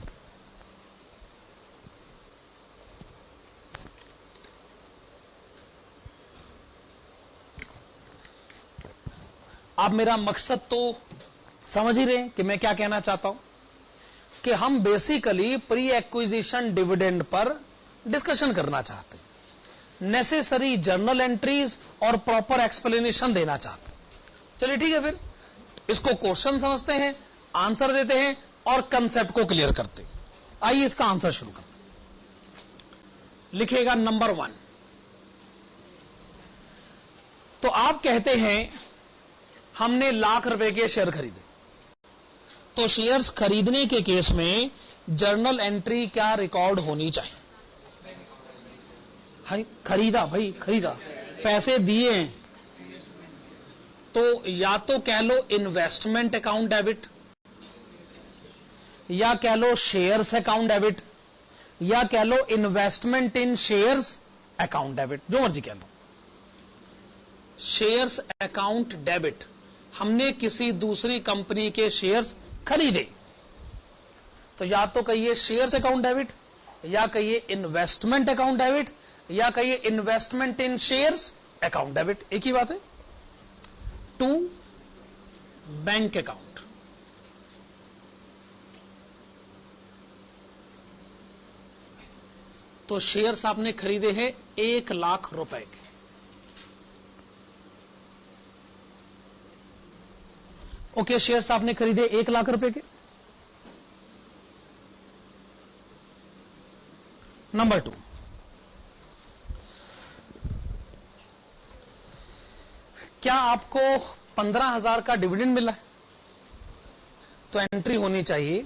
आप मेरा मकसद तो समझ ही रहे हैं कि मैं क्या कहना चाहता हूं, कि हम basically pre acquisition dividend per discussion करना चाहते हैं, नेसेसरी जर्नल एंट्रीज और प्रॉपर एक्सप्लेनेशन देना चाहते हैं। चलिए ठीक है, फिर इसको क्वेश्चन समझते हैं, आंसर देते हैं और कंसेप्ट को क्लियर करते हैं। आइए इसका आंसर शुरू करते हैं। लिखेगा नंबर 1। तो आप कहते हैं हमने ₹1,00,000 के शेयर खरीदे, तो शेयर्स खरीदने के केस में जर्नल एंट्री क्या रिकॉर्ड होनी चाहिए? खरीदा भाई, खरीदा, पैसे दिए हैं, तो या तो कह लो इन्वेस्टमेंट अकाउंट डेबिट, या कह लो शेयर्स अकाउंट डेबिट, या कह लो investment in shares account debit, जो मर्जी कह लो। शेयर्स अकाउंट डेबिट, हमने किसी दूसरी कंपनी के शेयर्स खरीदे, तो या तो कहिए शेयर्स अकाउंट डेबिट, या कहिए इन्वेस्टमेंट अकाउंट डेबिट, या कहिए investment in shares account debit, एक ही बात है। 2 बैंक अकाउंट, तो शेयर्स आपने खरीदे हैं ₹1,00,000 के, ओके, शेयर्स आपने खरीदे ₹1,00,000 के। नंबर 2, क्या आपको 15,000 का डिविडेंड मिला है? तो एंट्री होनी चाहिए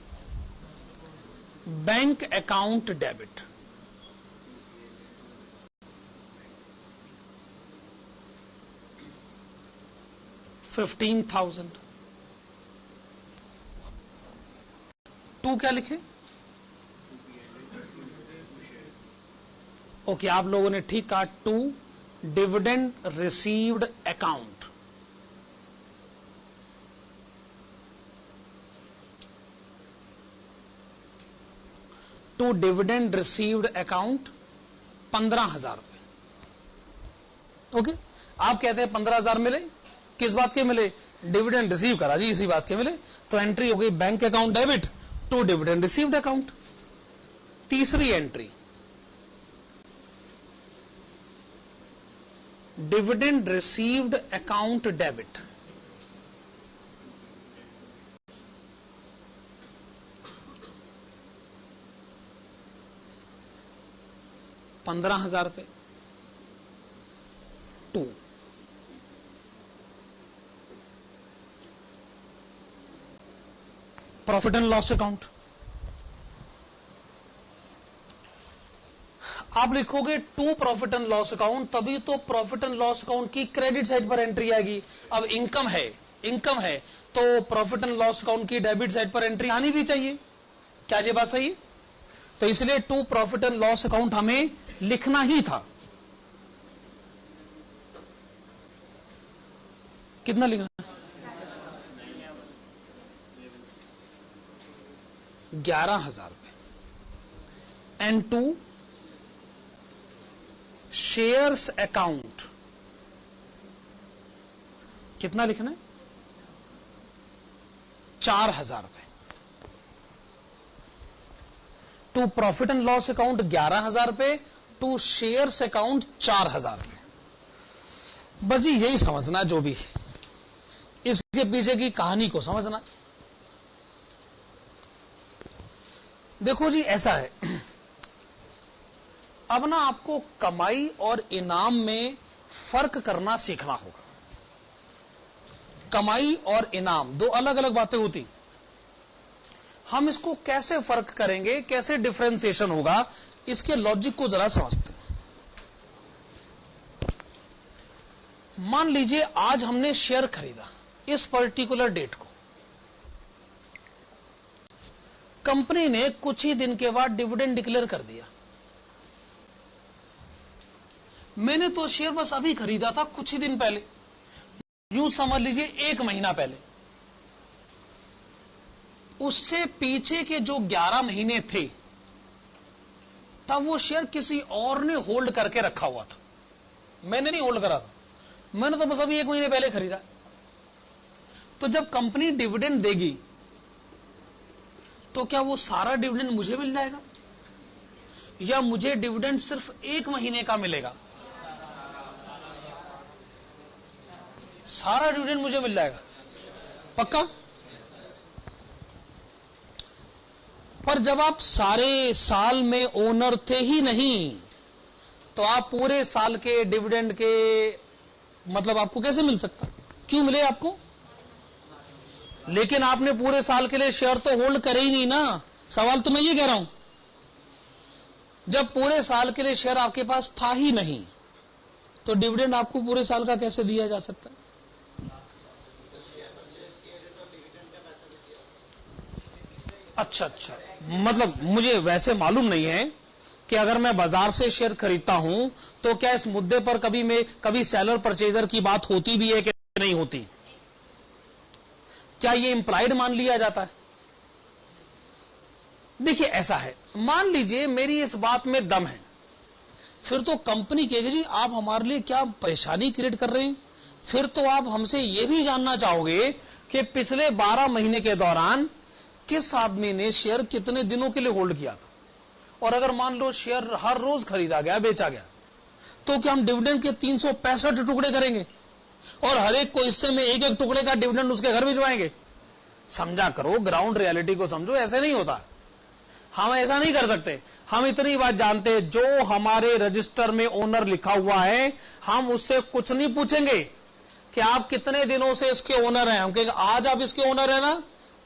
बैंक अकाउंट डेबिट, $15,000। 2 क्या लिखे? ओके, आप लोगों ने ठीक कहा। 2 dividend received account, dividend received account 15,000 रुपए। ओके, आप कहते हैं 15,000 मिले, किस बात के मिले? डिविडेंड रिसीव करा जी, इसी बात के मिले, तो एंट्री हो गई bank account debit to dividend received account. तीसरी entry, dividend received account debit, ₹15,000। 2 profit and loss account, आप लिखोगे 2 प्रॉफिट एंड लॉस अकाउंट, तभी तो प्रॉफिट एंड लॉस अकाउंट की क्रेडिट साइड पर एंट्री आएगी। अब इनकम है तो प्रॉफिट एंड लॉस अकाउंट की डेबिट साइड पर एंट्री आनी भी चाहिए। क्या ये बात सही है? तो इसलिए 2 प्रॉफिट एंड लॉस अकाउंट हमें लिखना ही था। कितना लिखना? 11,000 रुपए। एंड 2 शेयर्स अकाउंट, कितना लिखना है? 4,000 रुपए। 2 प्रॉफिट एंड लॉस अकाउंट 11,000 रुपए टू शेयर्स अकाउंट 4000 रुपए। बस जी यही समझना, जो भी इसके पीछे की कहानी को समझना। देखो जी ऐसा है, अब ना आपको कमाई और इनाम में फर्क करना सीखना होगा। कमाई और इनाम दो अलग अलग बातें होती, हम इसको कैसे फर्क करेंगे, कैसे डिफरेंशिएशन होगा, इसके लॉजिक को जरा समझते हैं। मान लीजिए आज हमने शेयर खरीदा इस पर्टिकुलर डेट को, कंपनी ने कुछ ही दिन के बाद डिविडेंड डिक्लेयर कर दिया। मैंने तो शेयर बस अभी खरीदा था, कुछ ही दिन पहले, यूं समझ लीजिए 1 महीना पहले। उससे पीछे के जो 11 महीने थे, तब वो शेयर किसी और ने होल्ड करके रखा हुआ था, मैंने नहीं होल्ड करा था, मैंने तो बस अभी 1 महीने पहले खरीदा। तो जब कंपनी डिविडेंड देगी तो क्या वो सारा डिविडेंड मुझे मिल जाएगा, या मुझे डिविडेंड सिर्फ 1 महीने का मिलेगा? सारा डिविडेंड मुझे मिल जाएगा, पक्का? पर जब आप सारे साल में ओनर थे ही नहीं, तो आप पूरे साल के डिविडेंड के मतलब आपको कैसे मिल सकता? क्यों मिले आपको? लेकिन आपने पूरे साल के लिए शेयर तो होल्ड करे ही नहीं ना। सवाल तो मैं ये कह रहा हूं, जब पूरे साल के लिए शेयर आपके पास था ही नहीं, तो डिविडेंड आपको पूरे साल का कैसे दिया जा सकता है? अच्छा, मतलब मुझे वैसे मालूम नहीं है कि अगर मैं बाजार से शेयर खरीदता हूं तो क्या इस मुद्दे पर कभी सेलर परचेजर की बात होती भी है कि नहीं होती? क्या ये इंप्लाइड मान लिया जाता है? देखिए ऐसा है, मान लीजिए मेरी इस बात में दम है, फिर तो कंपनी कहेगी जी आप हमारे लिए क्या परेशानी क्रिएट कर रहे हैं। फिर तो आप हमसे यह भी जानना चाहोगे कि पिछले 12 महीने के दौरान किस आदमी ने शेयर कितने दिनों के लिए होल्ड किया था। और अगर मान लो शेयर हर रोज खरीदा गया, बेचा गया, तो क्या हम डिविडेंड के 365 टुकड़े करेंगे और हर एक को हिस्से में एक एक टुकड़े का डिविडेंड उसके घर भिजवाएंगे? समझा करो, ग्राउंड रियलिटी को समझो, ऐसे नहीं होता। हम ऐसा नहीं कर सकते। हम इतनी बात जानते हैं, जो हमारे रजिस्टर में ओनर लिखा हुआ है, हम उससे कुछ नहीं पूछेंगे कि आप कितने दिनों से इसके ओनर हैं। हम कहेंगे आज आप इसके ओनर है ना,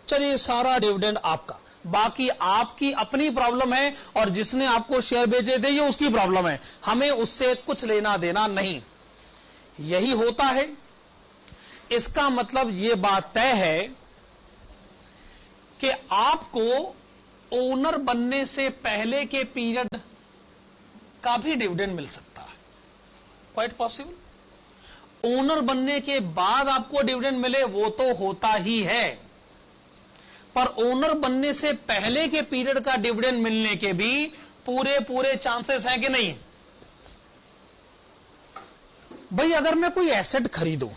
चलिए सारा डिविडेंड आपका, बाकी आपकी अपनी प्रॉब्लम है और जिसने आपको शेयर बेचे थे ये उसकी प्रॉब्लम है, हमें उससे कुछ लेना देना नहीं। यही होता है। इसका मतलब यह बात तय है कि आपको ओनर बनने से पहले के पीरियड का भी डिविडेंड मिल सकता है, क्वाइट पॉसिबल। ओनर बनने के बाद आपको डिविडेंड मिले वो तो होता ही है, पर ओनर बनने से पहले के पीरियड का डिविडेंड मिलने के भी पूरे चांसेस हैं कि नहीं? भाई अगर मैं कोई एसेट खरीदूं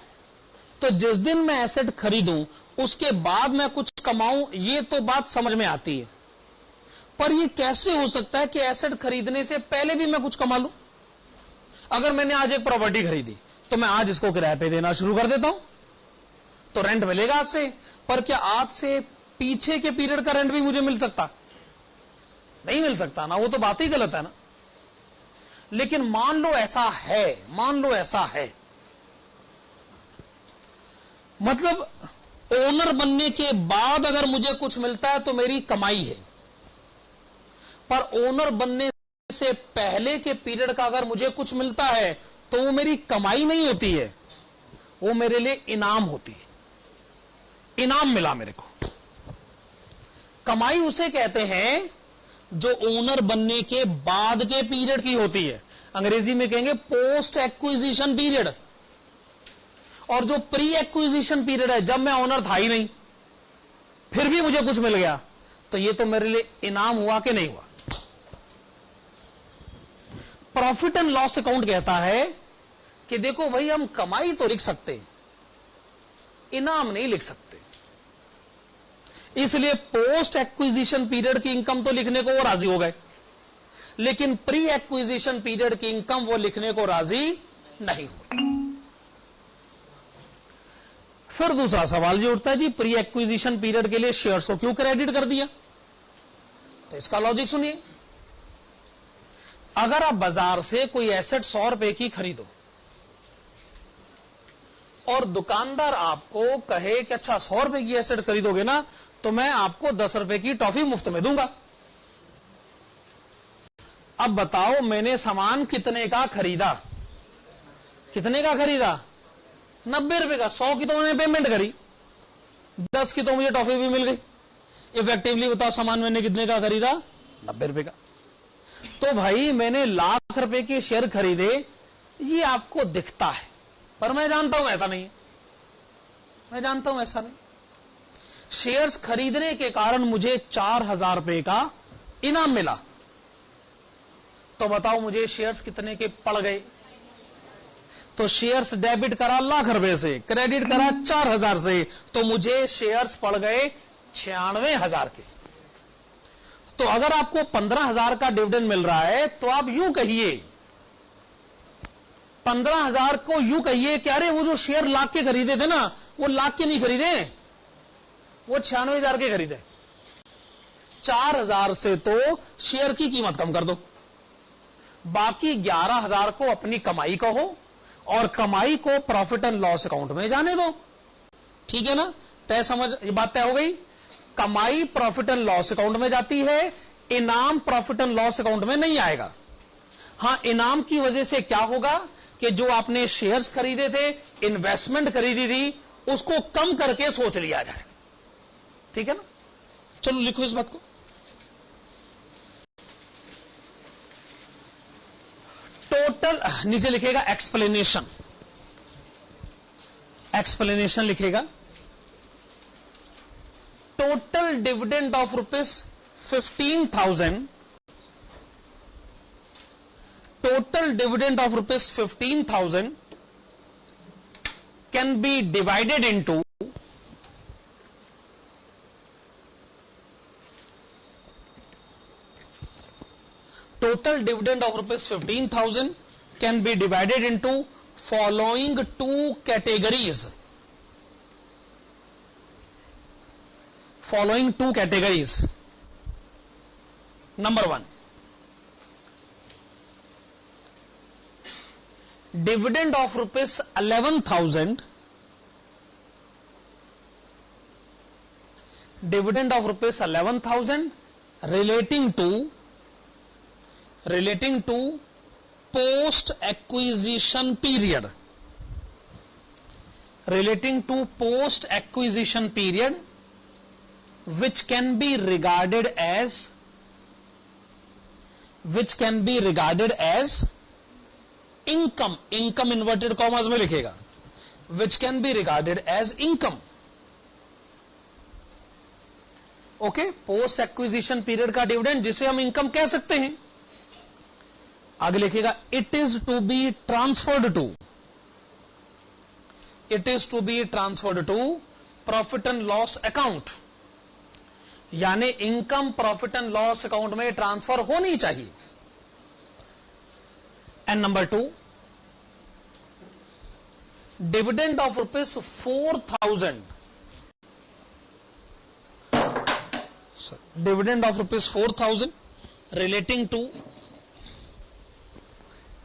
तो जिस दिन मैं एसेट खरीदूं उसके बाद मैं कुछ कमाऊं, ये तो बात समझ में आती है। पर ये कैसे हो सकता है कि एसेट खरीदने से पहले भी मैं कुछ कमा लूं? अगर मैंने आज एक प्रॉपर्टी खरीदी तो मैं आज इसको किराए पे देना शुरू कर देता हूं तो रेंट मिलेगा आज से। पर क्या आज से पीछे के पीरियड का रेंट भी मुझे मिल सकता? नहीं मिल सकता ना, वो तो बात ही गलत है ना। लेकिन मान लो ऐसा है, मतलब ओनर बनने के बाद अगर मुझे कुछ मिलता है तो मेरी कमाई है, पर ओनर बनने से पहले के पीरियड का अगर मुझे कुछ मिलता है तो वो मेरी कमाई नहीं होती है, वो मेरे लिए इनाम होती है। इनाम मिला मेरे को। कमाई उसे कहते हैं जो ओनर बनने के बाद के पीरियड की होती है, अंग्रेजी में कहेंगे पोस्ट एक्विजिशन पीरियड। और जो प्री एक्विजिशन पीरियड है, जब मैं ओनर था ही नहीं फिर भी मुझे कुछ मिल गया, तो ये तो मेरे लिए इनाम हुआ कि नहीं हुआ? प्रॉफिट एंड लॉस अकाउंट कहता है कि देखो भाई हम कमाई तो लिख सकते, इनाम नहीं लिख सकते, इसलिए पोस्ट एक्विजिशन पीरियड की इनकम तो लिखने को वो राजी हो गए, लेकिन प्री एक्विजिशन पीरियड की इनकम वो लिखने को राजी नहीं हुए। फिर दूसरा सवाल ये उठता है जी, प्री एक्विजिशन पीरियड के लिए शेयर्स को क्यों क्रेडिट कर दिया? तो इसका लॉजिक सुनिए। अगर आप बाजार से कोई एसेट 100 रुपए की खरीदो और दुकानदार आपको कहे कि अच्छा 100 रुपए की एसेट खरीदोगे ना तो मैं आपको 10 रुपए की टॉफी मुफ्त में दूंगा। अब बताओ मैंने सामान कितने का खरीदा? कितने का खरीदा? 90 रुपए का। 100 की तो मैंने पेमेंट करी, 10 की तो मुझे टॉफी भी मिल गई। इफेक्टिवली बताओ सामान मैंने कितने का खरीदा? 90 रुपए का। तो भाई मैंने लाख रुपए के शेयर खरीदे, ये आपको दिखता है, पर मैं जानता हूं ऐसा नहीं है। मैं जानता हूं ऐसा नहीं। शेयर्स खरीदने के कारण मुझे 4000 रुपए का इनाम मिला। तो बताओ मुझे शेयर्स कितने के पड़ गए? तो शेयर्स डेबिट करा लाख रुपए से, क्रेडिट करा 4000 से, तो मुझे शेयर्स पड़ गए 96,000 के। तो अगर आपको 15,000 का डिविडेंड मिल रहा है तो आप यूं कहिए, 15,000 को यूं कहिए कि अरे वो जो शेयर लाख के खरीदे थे ना, वो लाख के नहीं खरीदे, वो 96,000 के खरीदे। 4,000 से तो शेयर की कीमत कम कर दो, बाकी 11,000 को अपनी कमाई कहो और कमाई को प्रॉफिट एंड लॉस अकाउंट में जाने दो। ठीक है ना? तय समझ, ये बात तय हो गई। कमाई प्रॉफिट एंड लॉस अकाउंट में जाती है, इनाम प्रॉफिट एंड लॉस अकाउंट में नहीं आएगा। हां, इनाम की वजह से क्या होगा कि जो आपने शेयर्स खरीदे थे, इन्वेस्टमेंट खरीदी थी, उसको कम करके सोच लिया जाएगा। ठीक है ना? चलो लिखो इस बात को। टोटल नीचे लिखेगा एक्सप्लेनेशन, एक्सप्लेनेशन लिखेगा। Total dividend of ₹15,000, total dividend of ₹15,000 can be divided into total dividend of ₹15,000 can be divided into following two categories. Following two categories. Number 1, dividend of ₹11,000, dividend of ₹11,000 relating to post acquisition period, relating to post acquisition period, which can be regarded as income, income inverted commas में लिखेगा, which can be regarded as income. Okay, post acquisition period का dividend जिसे हम income कह सकते हैं। आगे लिखेगा it is to be transferred to profit and loss account, यानी income profit and loss account में ट्रांसफर होनी चाहिए। And number 2, dividend of ₹4,000, dividend of ₹4,000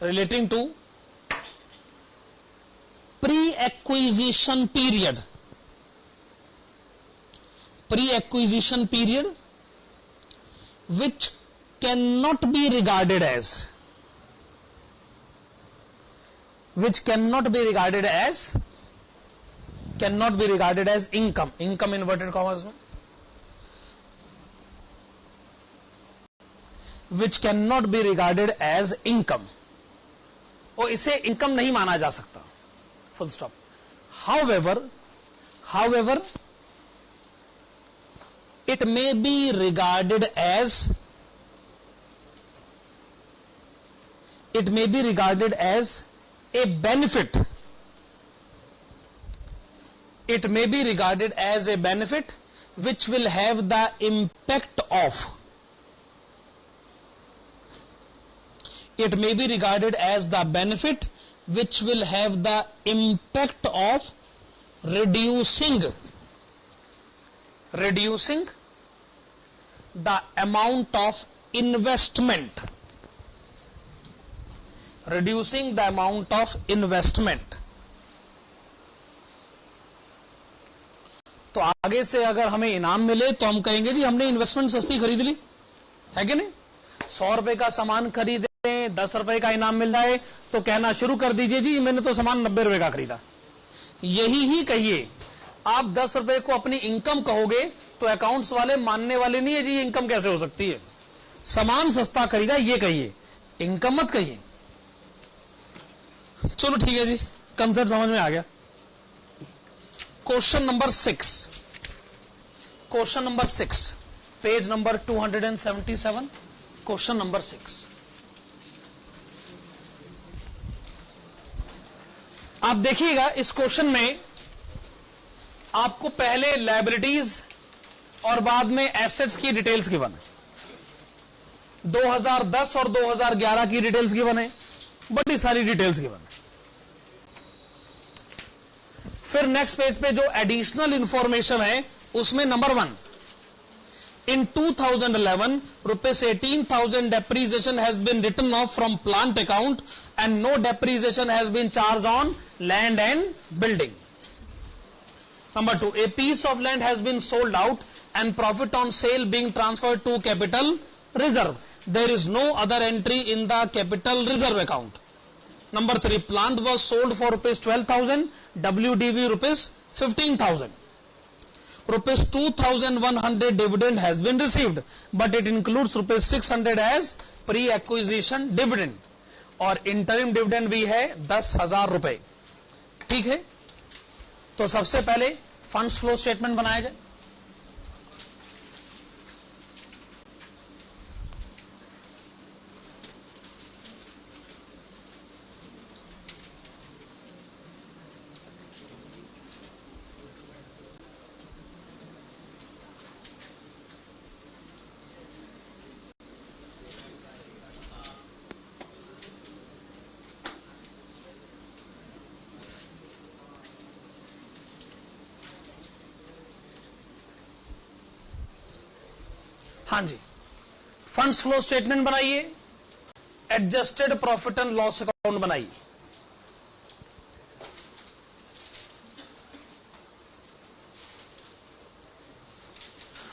relating to pre-acquisition period, which cannot be regarded as income, income inverted commas में, which cannot be regarded as income, और इसे income नहीं माना जा सकता, full stop. However, it may be regarded as a benefit. It may be regarded as a benefit which will have the impact of it may be regarded as the benefit which will have the impact of reducing the amount of investment, reducing the amount of investment. तो आगे से अगर हमें इनाम मिले तो हम कहेंगे जी हमने इन्वेस्टमेंट सस्ती खरीद ली, है कि नहीं? 100 रुपए का सामान खरीदे, 10 रुपए का इनाम मिल जाए तो कहना शुरू कर दीजिए जी मैंने तो सामान 90 रुपए का खरीदा। यही ही कहिए, आप 10 रुपए को अपनी इनकम कहोगे तो अकाउंट्स वाले मानने वाले नहीं है जी, ये इनकम कैसे हो सकती है? सामान सस्ता खरीदा ये कहिए, इनकम मत कहिए। चलो ठीक है जी, कंसेप्ट समझ में आ गया। Question number 6, page number 277, question number 6। आप देखिएगा इस क्वेश्चन में आपको पहले लायबिलिटीज और बाद में एसेट्स की डिटेल्स गिवन है। 2010 और 2011 की डिटेल्स गिवन है, बड़ी सारी डिटेल्स गिवन है। फिर नेक्स्ट पेज पे जो एडिशनल इंफॉर्मेशन है उसमें number 1, in 2011 rupees 18,000 depreciation has been written off from plant account and no depreciation has been charged on land and building. Number 2, a piece of land has been sold out and profit on sale being transferred to capital reserve. There is no other entry in the capital reserve account. Number 3, plant was sold for rupees 12,000, WDV rupees 15,000. Rupees 2,100 dividend has been received, but it includes rupees 600 as pre-acquisition dividend और interim dividend भी है 10,000 रुपए। ठीक है, तो सबसे पहले funds flow statement बनाया जाए। हाँ जी, फंड्स फ्लो स्टेटमेंट बनाइए, adjusted profit and loss account बनाइए।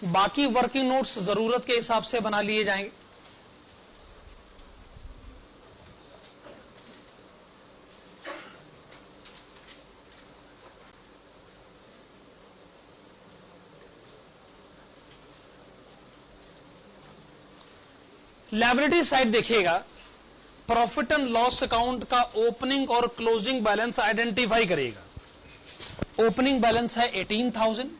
बाकी वर्किंग नोट्स जरूरत के हिसाब से बना लिए जाएंगे। लायबिलिटी साइड देखिएगा, प्रॉफिट एंड लॉस अकाउंट का ओपनिंग और क्लोजिंग बैलेंस आइडेंटिफाई करिएगा। ओपनिंग बैलेंस है 18,000,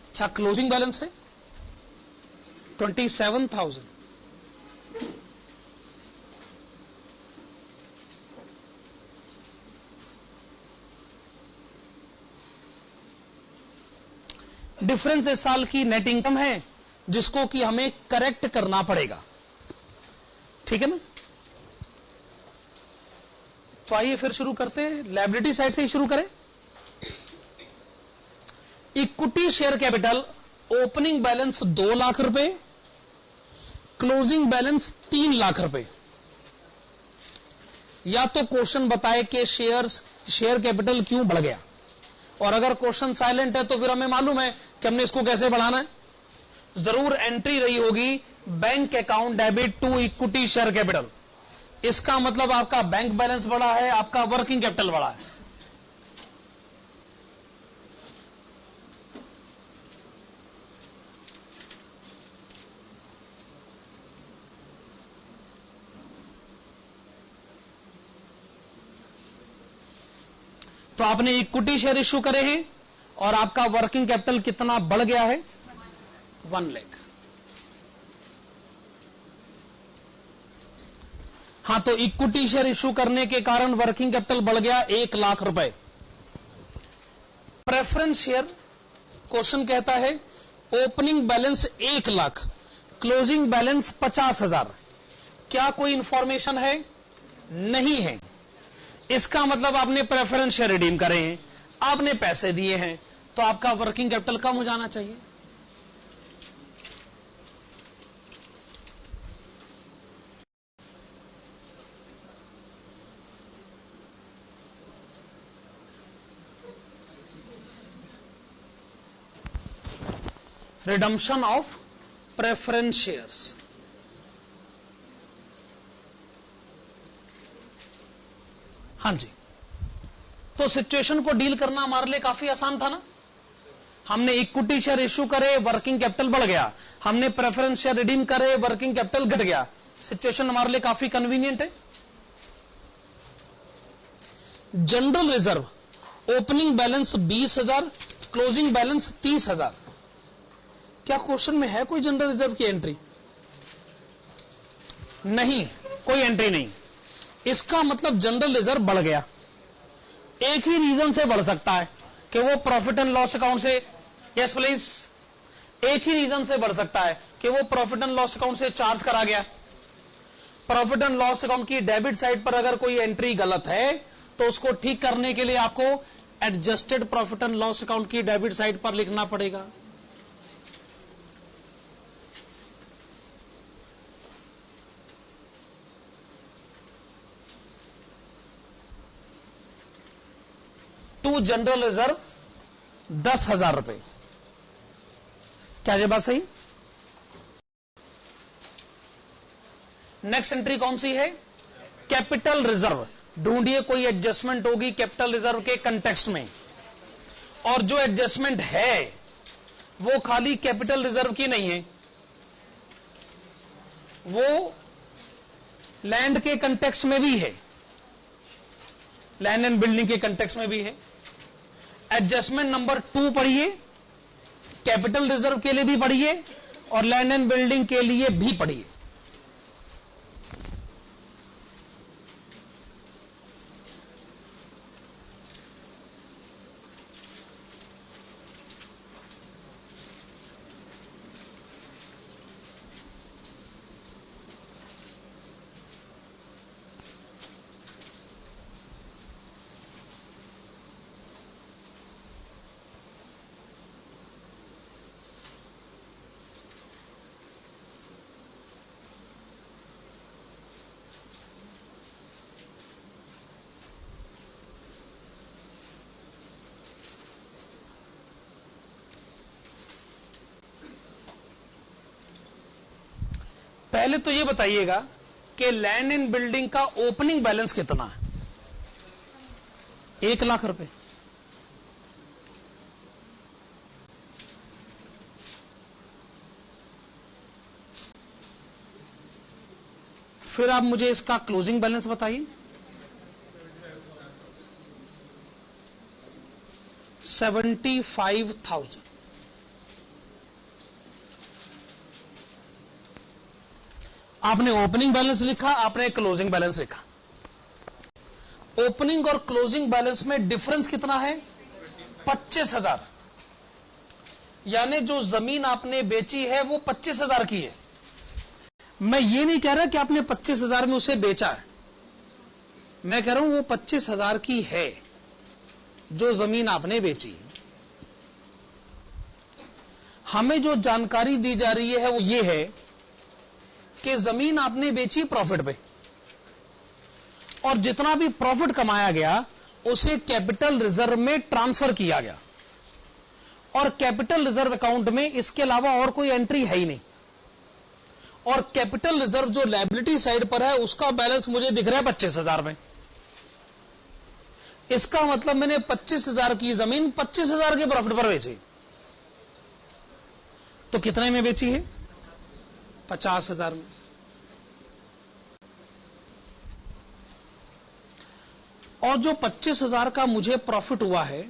अच्छा क्लोजिंग बैलेंस है 27,000। डिफरेंस इस साल की नेट इनकम है जिसको कि हमें करेक्ट करना पड़ेगा, ठीक है ना? तो आइए फिर शुरू करते हैं, लायबिलिटी साइड से ही शुरू करें। Equity share capital opening balance 2 lakh रुपए, क्लोजिंग बैलेंस 3 लाख रुपए। या तो क्वेश्चन बताए कि शेयर कैपिटल क्यों बढ़ गया, और अगर क्वेश्चन साइलेंट है तो फिर हमें मालूम है कि हमने इसको कैसे बढ़ाना है। जरूर एंट्री रही होगी bank account debit to equity share capital, इसका मतलब आपका बैंक बैलेंस बढ़ा है, आपका वर्किंग कैपिटल बढ़ा है। तो आपने इक्विटी शेयर इश्यू करे हैं और आपका वर्किंग कैपिटल कितना बढ़ गया है? 1 लाख। हां, तो इक्विटी शेयर इश्यू करने के कारण वर्किंग कैपिटल बढ़ गया 1 लाख रुपए। प्रेफरेंस शेयर, क्वेश्चन कहता है opening balance 1 lakh, closing balance 50,000। क्या कोई इंफॉर्मेशन है? नहीं है। इसका मतलब आपने प्रेफरेंस शेयर रिडीम करे हैं, आपने पैसे दिए हैं, तो आपका वर्किंग कैपिटल कम हो जाना चाहिए। Redemption of preference shares. हां जी, तो सिचुएशन को डील करना हमारे लिए काफी आसान था ना। हमने इक्विटी शेयर इश्यू करे, वर्किंग कैपिटल बढ़ गया, हमने प्रेफरेंस शेयर रिडीम करे, वर्किंग कैपिटल घट गया। सिचुएशन हमारे लिए काफी कन्वीनियंट है। General reserve opening balance 20,000, closing balance 30,000। क्या क्वेश्चन में है कोई जनरल रिजर्व की एंट्री? नहीं, कोई एंट्री नहीं। इसका मतलब जनरल रिजर्व बढ़ गया। एक ही रीजन से बढ़ सकता है कि वो प्रॉफिट एंड लॉस अकाउंट से, यस प्लीज, एक ही रीजन से बढ़ सकता है कि वो प्रॉफिट एंड लॉस अकाउंट से चार्ज करा गया। प्रॉफिट एंड लॉस अकाउंट की डेबिट साइड पर अगर कोई एंट्री गलत है तो उसको ठीक करने के लिए आपको adjusted profit and loss account की डेबिट साइड पर लिखना पड़ेगा। टू जनरल रिजर्व 10,000 रुपए। क्या ये बात सही? नेक्स्ट एंट्री कौन सी है? Capital reserve. ढूंढिए कोई एडजस्टमेंट होगी कैपिटल रिजर्व के कंटेक्स्ट में, और जो एडजस्टमेंट है वो खाली कैपिटल रिजर्व की नहीं है, वो लैंड के कंटेक्स्ट में भी है, लैंड एंड बिल्डिंग के कंटेक्स्ट में भी है। एडजस्टमेंट नंबर 2 पढ़िए, कैपिटल रिजर्व के लिए भी पढ़िए और लैंड एंड बिल्डिंग के लिए भी पढ़िए। पहले तो ये बताइएगा कि लैंड एंड बिल्डिंग का ओपनिंग बैलेंस कितना है? 1 लाख रुपए। फिर आप मुझे इसका क्लोजिंग बैलेंस बताइए। 75,000। आपने ओपनिंग बैलेंस लिखा, आपने क्लोजिंग बैलेंस लिखा। ओपनिंग और क्लोजिंग बैलेंस में डिफरेंस कितना है? 25,000। यानी जो जमीन आपने बेची है वो 25,000 की है। मैं ये नहीं कह रहा कि आपने 25,000 में उसे बेचा है, मैं कह रहा हूं वो 25,000 की है जो जमीन आपने बेची। हमें जो जानकारी दी जा रही है वो ये है कि जमीन आपने बेची प्रॉफिट पे, और जितना भी प्रॉफिट कमाया गया उसे कैपिटल रिजर्व में ट्रांसफर किया गया, और कैपिटल रिजर्व अकाउंट में इसके अलावा और कोई एंट्री है ही नहीं। और कैपिटल रिजर्व जो लायबिलिटी साइड पर है उसका बैलेंस मुझे दिख रहा है 25,000 में। इसका मतलब मैंने 25,000 की जमीन 25,000 के प्रॉफिट पर बेची। तो कितने में बेची है? 50,000 में। और जो 25,000 का मुझे प्रॉफिट हुआ है,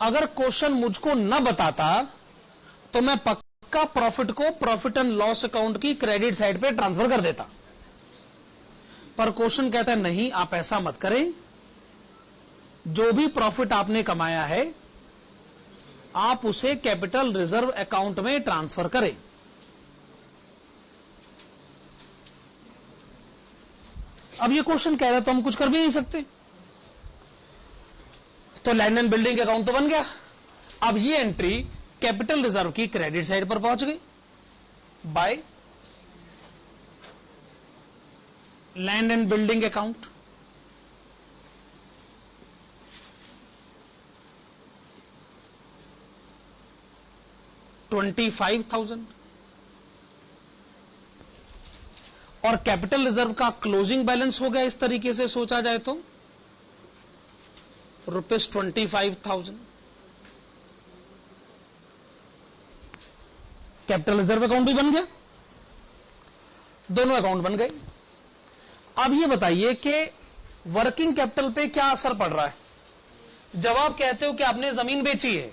अगर क्वेश्चन मुझको न बताता तो मैं पक्का का प्रॉफिट को प्रॉफिट एंड लॉस अकाउंट की क्रेडिट साइड पे ट्रांसफर कर देता। पर क्वेश्चन कहता है नहीं, आप ऐसा मत करें, जो भी प्रॉफिट आपने कमाया है आप उसे कैपिटल रिजर्व अकाउंट में ट्रांसफर करें। अब ये क्वेश्चन कह रहा है तो हम कुछ कर भी नहीं सकते। तो लैंड एंड बिल्डिंग अकाउंट तो बन गया। अब ये एंट्री कैपिटल रिजर्व की क्रेडिट साइड पर पहुंच गई by land and building account. $25,000 और कैपिटल रिजर्व का क्लोजिंग बैलेंस हो गया, इस तरीके से सोचा जाए तो ₹25,000। कैपिटल रिजर्व अकाउंट भी बन गया, दोनों अकाउंट बन गए। अब ये बताइए कि वर्किंग कैपिटल पे क्या असर पड़ रहा है। जब आप कहते हो कि आपने जमीन बेची है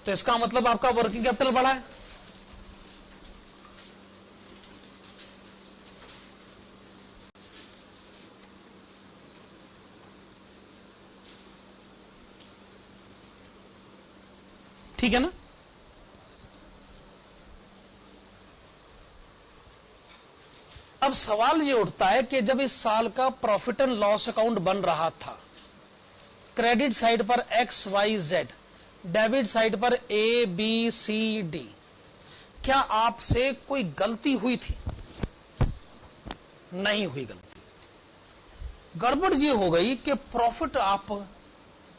तो इसका मतलब आपका वर्किंग कैपिटल बढ़ा है। ठीक है ना। अब सवाल ये उठता है कि जब इस साल का प्रॉफिट एंड लॉस अकाउंट बन रहा था, क्रेडिट साइड पर XYZ, डेबिट साइड पर ABCD, क्या आपसे कोई गलती हुई थी? नहीं हुई गलती। गड़बड़ ये हो गई कि प्रॉफिट आप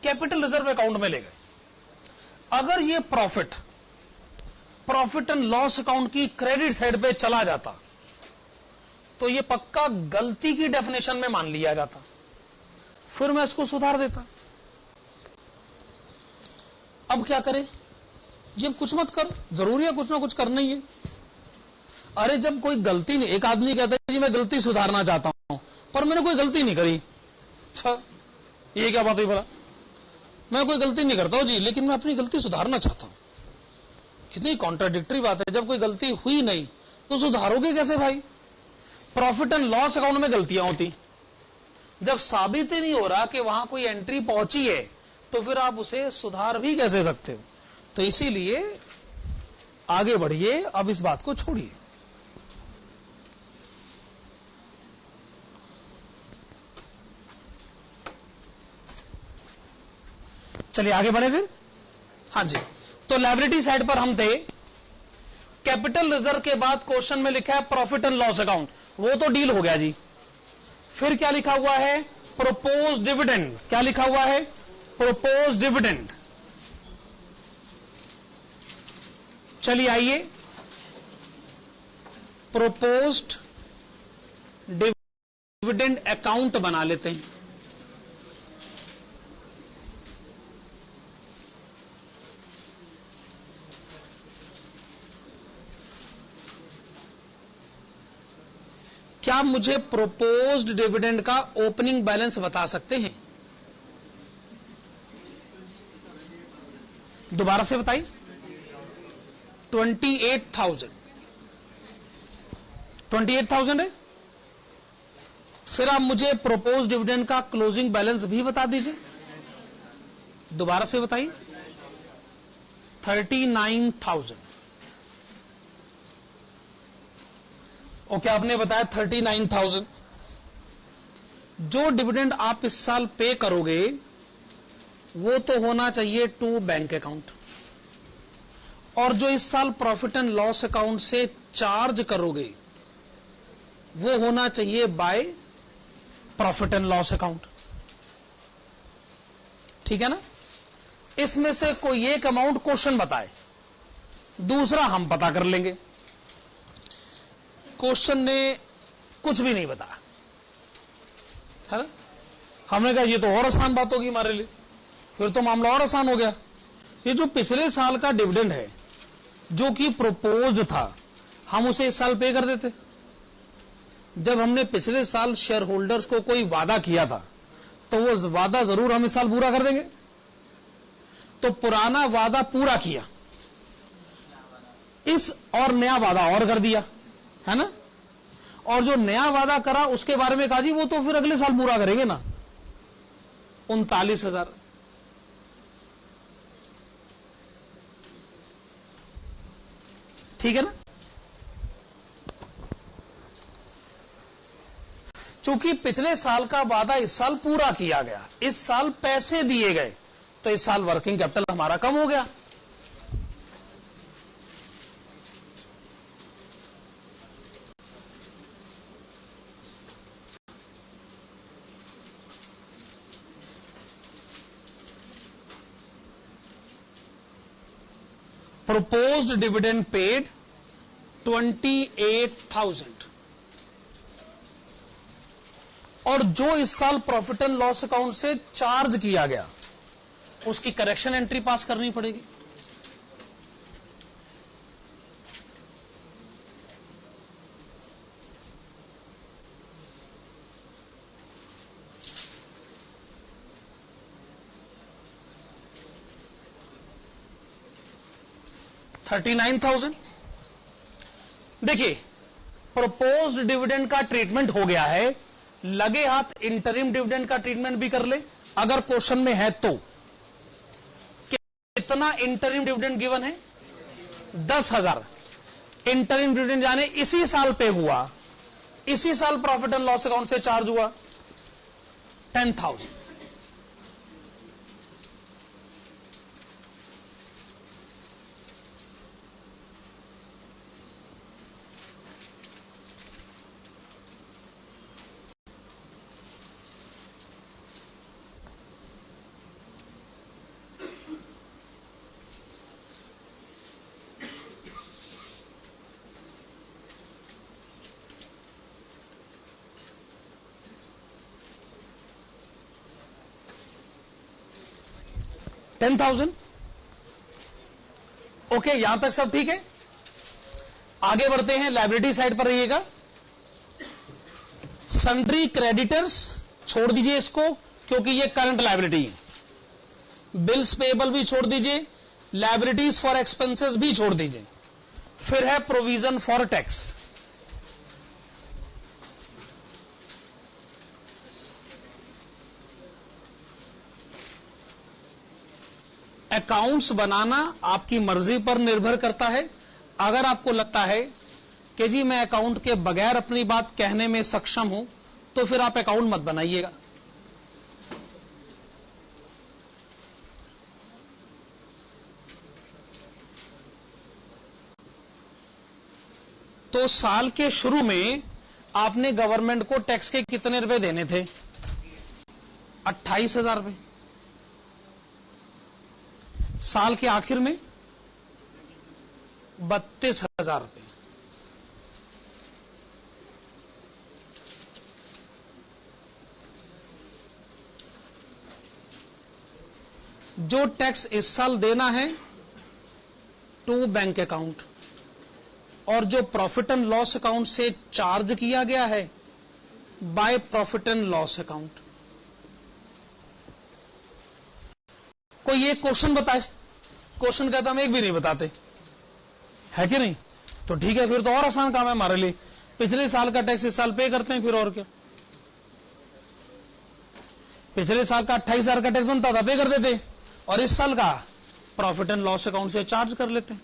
कैपिटल रिजर्व अकाउंट में ले गए। अगर ये प्रॉफिट एंड लॉस अकाउंट की क्रेडिट साइड पे चला जाता तो ये पक्का गलती की डेफिनेशन में मान लिया जाता, फिर मैं इसको सुधार देता। अब क्या करें? जब कुछ मत कर, जरूरी है कुछ ना कुछ करना ही है। अरे जब कोई गलती नहीं, एक आदमी कहता है जी मैं गलती सुधारना चाहता हूं पर मैंने कोई गलती नहीं करी। अच्छा, ये क्या बात हुई भला? मैं कोई गलती नहीं करता हूं जी, लेकिन मैं अपनी गलती सुधारना चाहता हूं। कितनी कॉन्ट्राडिक्टरी बात है। जब कोई गलती हुई नहीं तो सुधारोगे कैसे भाई? प्रॉफिट एंड लॉस अकाउंट में गलतियां होती, जब साबित ही नहीं हो रहा कि वहां कोई एंट्री पहुंची है तो फिर आप उसे सुधार भी कैसे सकते हो? तो इसीलिए आगे बढ़िए, अब इस बात को छोड़िए। चलिए आगे बढ़े फिर। हाँ जी, तो लायबिलिटी साइड पर हम थे, कैपिटल रिजर्व के बाद क्वेश्चन में लिखा है प्रॉफिट एंड लॉस अकाउंट, वो तो डील हो गया जी। फिर क्या लिखा हुआ है? Propose dividend. क्या लिखा हुआ है? Propose dividend. चलिए आइए, प्रोपोज्ड डिविडेंड अकाउंट बना लेते हैं। क्या आप मुझे प्रोपोज्ड डिविडेंड का ओपनिंग बैलेंस बता सकते हैं? दोबारा से बताइए। 28,000। 28,000 है। फिर आप मुझे प्रोपोज्ड डिविडेंड का क्लोजिंग बैलेंस भी बता दीजिए। दोबारा से बताइए। 39,000। ओके, आपने बताया 39,000। जो डिविडेंड आप इस साल पे करोगे वो तो होना चाहिए टू बैंक अकाउंट, और जो इस साल प्रॉफिट एंड लॉस अकाउंट से चार्ज करोगे वो होना चाहिए by profit and loss account. ठीक है ना। इसमें से कोई एक अमाउंट क्वेश्चन बताए, दूसरा हम पता कर लेंगे। क्वेश्चन ने कुछ भी नहीं बताया, है ना। हमने कहा ये तो और आसान बात होगी हमारे लिए, फिर तो मामला और आसान हो गया। ये जो पिछले साल का डिविडेंड है जो कि प्रपोज्ड था, हम उसे इस साल पे कर देते। जब हमने पिछले साल शेयर होल्डर्स को कोई वादा किया था तो वो वादा जरूर हम इस साल पूरा कर देंगे। तो पुराना वादा पूरा किया, इस और नया वादा और कर दिया, है ना, और जो नया वादा करा उसके बारे में कहा जी वो तो फिर अगले साल पूरा करेंगे ना, 39,000। ठीक है ना। चूंकि पिछले साल का वादा इस साल पूरा किया गया, इस साल पैसे दिए गए, तो इस साल वर्किंग कैपिटल हमारा कम हो गया। proposed dividend paid 28,000, और जो इस साल प्रॉफिट एंड लॉस अकाउंट से चार्ज किया गया उसकी करेक्शन एंट्री पास करनी पड़ेगी। $39,000। देखिए, प्रपोज्ड डिविडेंड का ट्रीटमेंट हो गया है, लगे हाथ इंटरिम डिविडेंड का ट्रीटमेंट भी कर ले अगर क्वेश्चन में है तो। कितना इंटरिम डिविडेंड गिवन है? 10,000। इंटरिम डिविडेंड जाने इसी साल पे हुआ, इसी साल प्रॉफिट एंड लॉस अकाउंट से चार्ज हुआ 10,000। ओके, यहां तक सब ठीक है। आगे बढ़ते हैं, लायबिलिटी साइड पर रहिएगा। सन्ड्री क्रेडिटर्स छोड़ दीजिए इसको, क्योंकि ये करंट लायबिलिटी है। बिल्स पेएबल भी छोड़ दीजिए, लायबिलिटीज फॉर एक्सपेंसेस भी छोड़ दीजिए। फिर है प्रोविजन फॉर टैक्स। अकाउंट्स बनाना आपकी मर्जी पर निर्भर करता है। अगर आपको लगता है कि जी मैं अकाउंट के बगैर अपनी बात कहने में सक्षम हूं, तो फिर आप अकाउंट मत बनाइएगा। तो साल के शुरू में आपने गवर्नमेंट को टैक्स के कितने रुपए देने थे? 28,000 रुपए। साल के आखिर में 32,000 रुपए। जो टैक्स इस साल देना है टू बैंक अकाउंट, और जो प्रॉफिट एंड लॉस अकाउंट से चार्ज किया गया है by profit and loss account. कोई एक क्वेश्चन बताए, क्वेश्चन कहता हम एक भी नहीं बताते, है कि नहीं? तो ठीक है, फिर तो और आसान काम है हमारे लिए। पिछले साल का टैक्स इस साल पे करते हैं, फिर और क्या। पिछले साल का 28,000 का टैक्स बनता था, पे कर देते, और इस साल का प्रॉफिट एंड लॉस अकाउंट से चार्ज कर लेते हैं।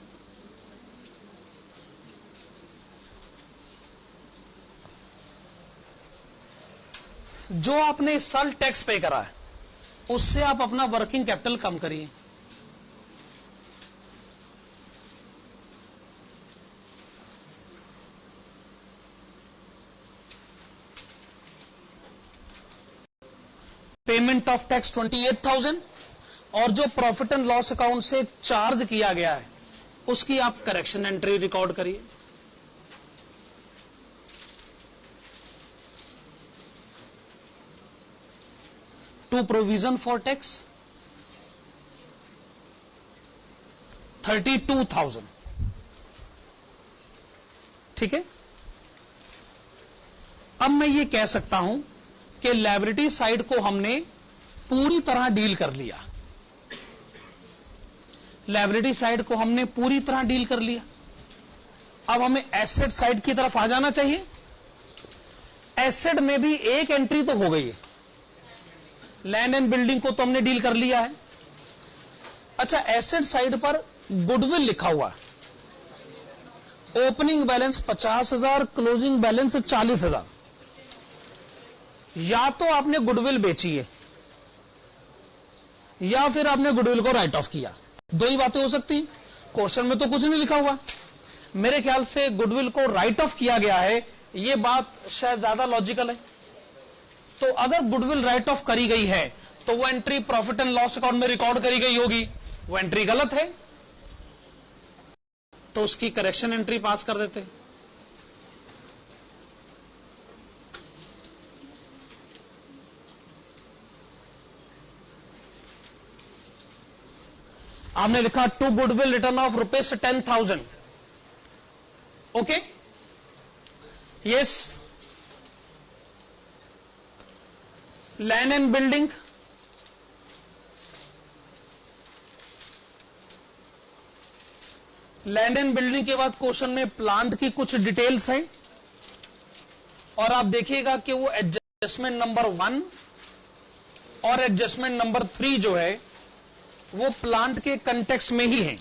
जो आपने इस साल टैक्स पे करा है उससे आप अपना वर्किंग कैपिटल कम करिए। पेमेंट ऑफ टैक्स 28,000, और जो प्रॉफिट एंड लॉस अकाउंट से चार्ज किया गया है उसकी आप करेक्शन एंट्री रिकॉर्ड करिए। To provision for tax 32,000। ठीक है। अब मैं ये कह सकता हूं कि लायबिलिटी साइड को हमने पूरी तरह डील कर लिया। लायबिलिटी साइड को हमने पूरी तरह डील कर लिया। अब हमें एसेट साइड की तरफ आ जाना चाहिए। एसेट में भी एक एंट्री तो हो गई है, लैंड एंड बिल्डिंग को तो हमने डील कर लिया है। अच्छा, एसेट साइड पर गुडविल लिखा हुआ है, ओपनिंग बैलेंस 50,000, क्लोजिंग बैलेंस 40,000। या तो आपने गुडविल बेची है या फिर आपने गुडविल को राइट ऑफ किया, दो ही बातें हो सकती हैं। क्वेश्चन में तो कुछ नहीं लिखा हुआ। मेरे ख्याल से गुडविल को राइट ऑफ किया गया है, यह बात शायद ज्यादा लॉजिकल है। तो अगर गुडविल राइट ऑफ करी गई है तो वो entry profit and loss account में रिकॉर्ड करी गई होगी, वो एंट्री गलत है, तो उसकी करेक्शन एंट्री पास कर देते हैं। आपने लिखा to goodwill written off ₹10,000। Okay, yes. Land and building, land and building के बाद क्वेश्चन में प्लांट की कुछ डिटेल्स है, और आप देखिएगा कि वो एडजस्टमेंट नंबर 1 और एडजस्टमेंट नंबर 3 जो है वो प्लांट के कंटेक्स्ट में ही है,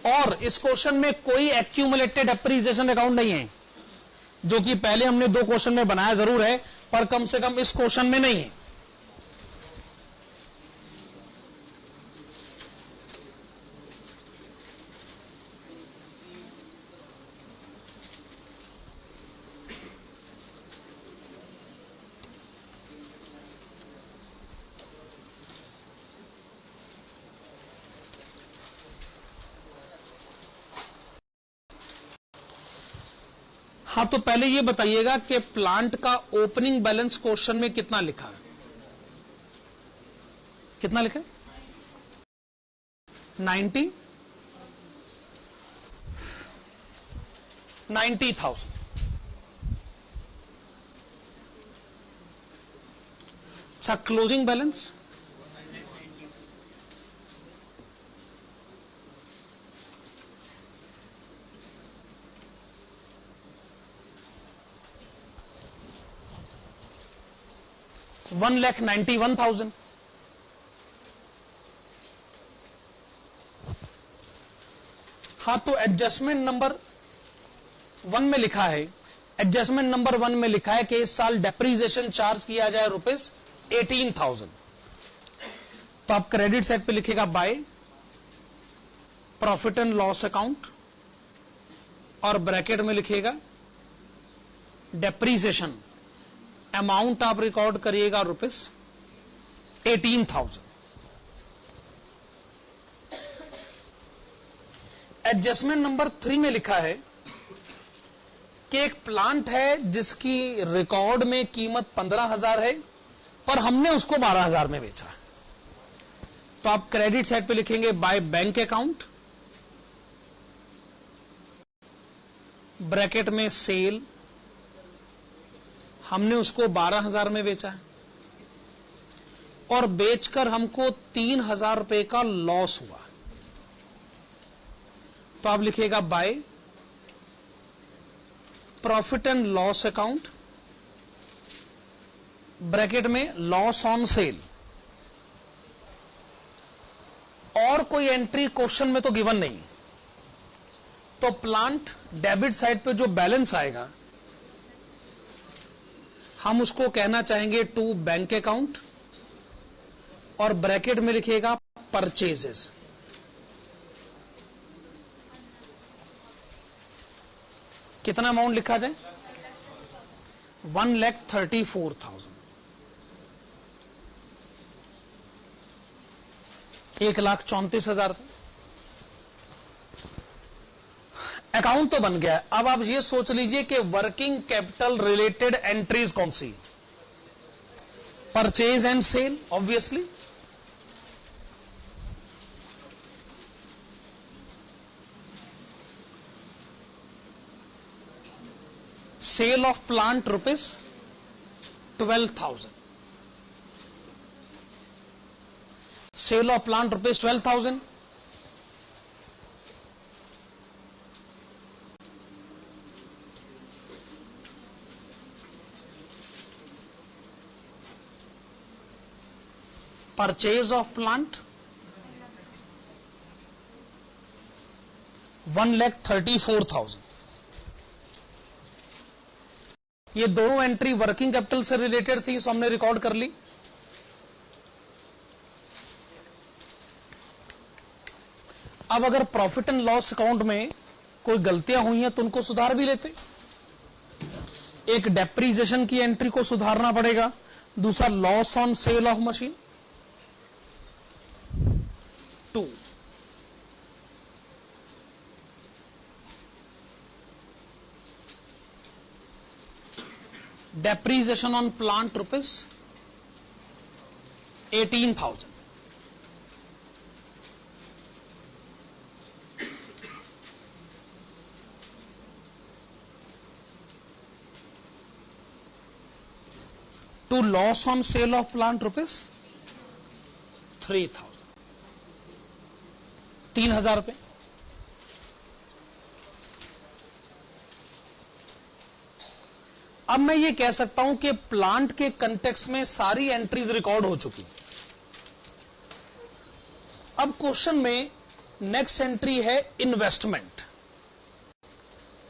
और इस क्वेश्चन में कोई एक्यूमुलेटेड एप्रिसिएशन अकाउंट नहीं है, जो कि पहले हमने 2 क्वेश्चन में बनाया जरूर है, पर कम से कम इस क्वेश्चन में नहीं है। हाँ, तो पहले ये बताइएगा कि प्लांट का ओपनिंग बैलेंस क्वेश्चन में कितना लिखा है? कितना लिखा है? 90,000। अच्छा, क्लोजिंग बैलेंस 1,91,000। हाँ, तो एडजस्टमेंट नंबर 1 में लिखा है, एडजस्टमेंट नंबर 1 में लिखा है कि इस साल डेप्रीसिएशन चार्ज किया जाए ₹18,000। तो आप क्रेडिट साइड पे लिखेगा by profit and loss account, और ब्रैकेट में लिखेगा डेप्रीसिएशन अमाउंट आप रिकॉर्ड करिएगा ₹18,000। एडजस्टमेंट नंबर 3 में लिखा है कि एक प्लांट है जिसकी रिकॉर्ड में कीमत 15,000 है, पर हमने उसको 12,000 में बेचा। तो आप क्रेडिट साइड पे लिखेंगे बाय बैंक अकाउंट, ब्रैकेट में सेल, हमने उसको 12,000 में बेचा है, और बेचकर हमको 3,000 रुपए का लॉस हुआ। तो आप लिखेगा by profit and loss account, bracket में लॉस ऑन सेल, और कोई एंट्री क्वेश्चन में तो गिवन नहीं। तो प्लांट डेबिट साइड पे जो बैलेंस आएगा हम उसको कहना चाहेंगे टू बैंक अकाउंट, और ब्रैकेट में लिखेगा परचेजेस। कितना अमाउंट लिखा जाए? 1,34,000। 1,34,000 अकाउंट तो बन गया। अब आप ये सोच लीजिए कि वर्किंग कैपिटल रिलेटेड एंट्रीज कौन सी? Purchase and sale obviously, sale of plant ₹12,000, sale of plant ₹12,000, purchase of plant 1,34,000। ये दोनों एंट्री वर्किंग कैपिटल से रिलेटेड थी, सो हमने रिकॉर्ड कर ली। अब अगर प्रॉफिट एंड लॉस अकाउंट में कोई गलतियां हुई हैं तो उनको सुधार भी लेते। एक डेप्रीसिएशन की एंट्री को सुधारना पड़ेगा, दूसरा loss on sale of machine 2, depreciation on plant ₹18,000, to loss on sale of plant ₹3,000, 3,000 रुपए। अब मैं ये कह सकता हूं कि प्लांट के कंटेक्स्ट में सारी एंट्रीज रिकॉर्ड हो चुकी। अब क्वेश्चन में नेक्स्ट एंट्री है इन्वेस्टमेंट,